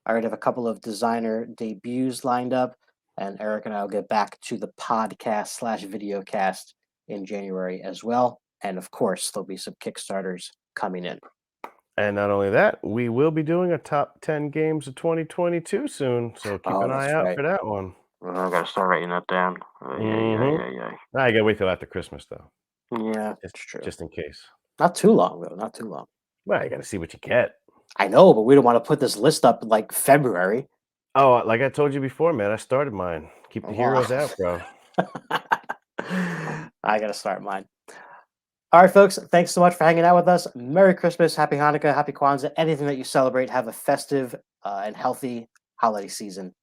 I already have a couple of designer debuts lined up, and Eric and I will get back to the podcast slash videocast in January as well. And of course, there'll be some Kickstarters coming in. And not only that, we will be doing a top 10 games of 2022 soon, so keep Oh, an eye that's out right. for that one. I gotta start writing that down. Yeah, yeah, Mhm. yeah, yeah. I gotta wait till after Christmas, though, Yeah, just it's true. just in case. Not too long though. Not too long. Well, you gotta see what you get. I know, but we don't want to put this list up in like February. Oh, like I told you before, man, I started mine. Keep the Wow. heroes out, bro. I gotta start mine. All right, folks. Thanks so much for hanging out with us. Merry Christmas, Happy Hanukkah, Happy Kwanzaa, anything that you celebrate. Have a festive and healthy holiday season.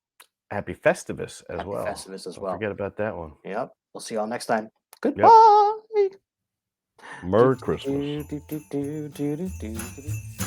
Happy Festivus as Happy well. Festivus as Don't well. forget about that one. Yep. We'll see you all next time. Yep. Goodbye. Do, Merry do, Christmas. do, do, do, do, do, do, do.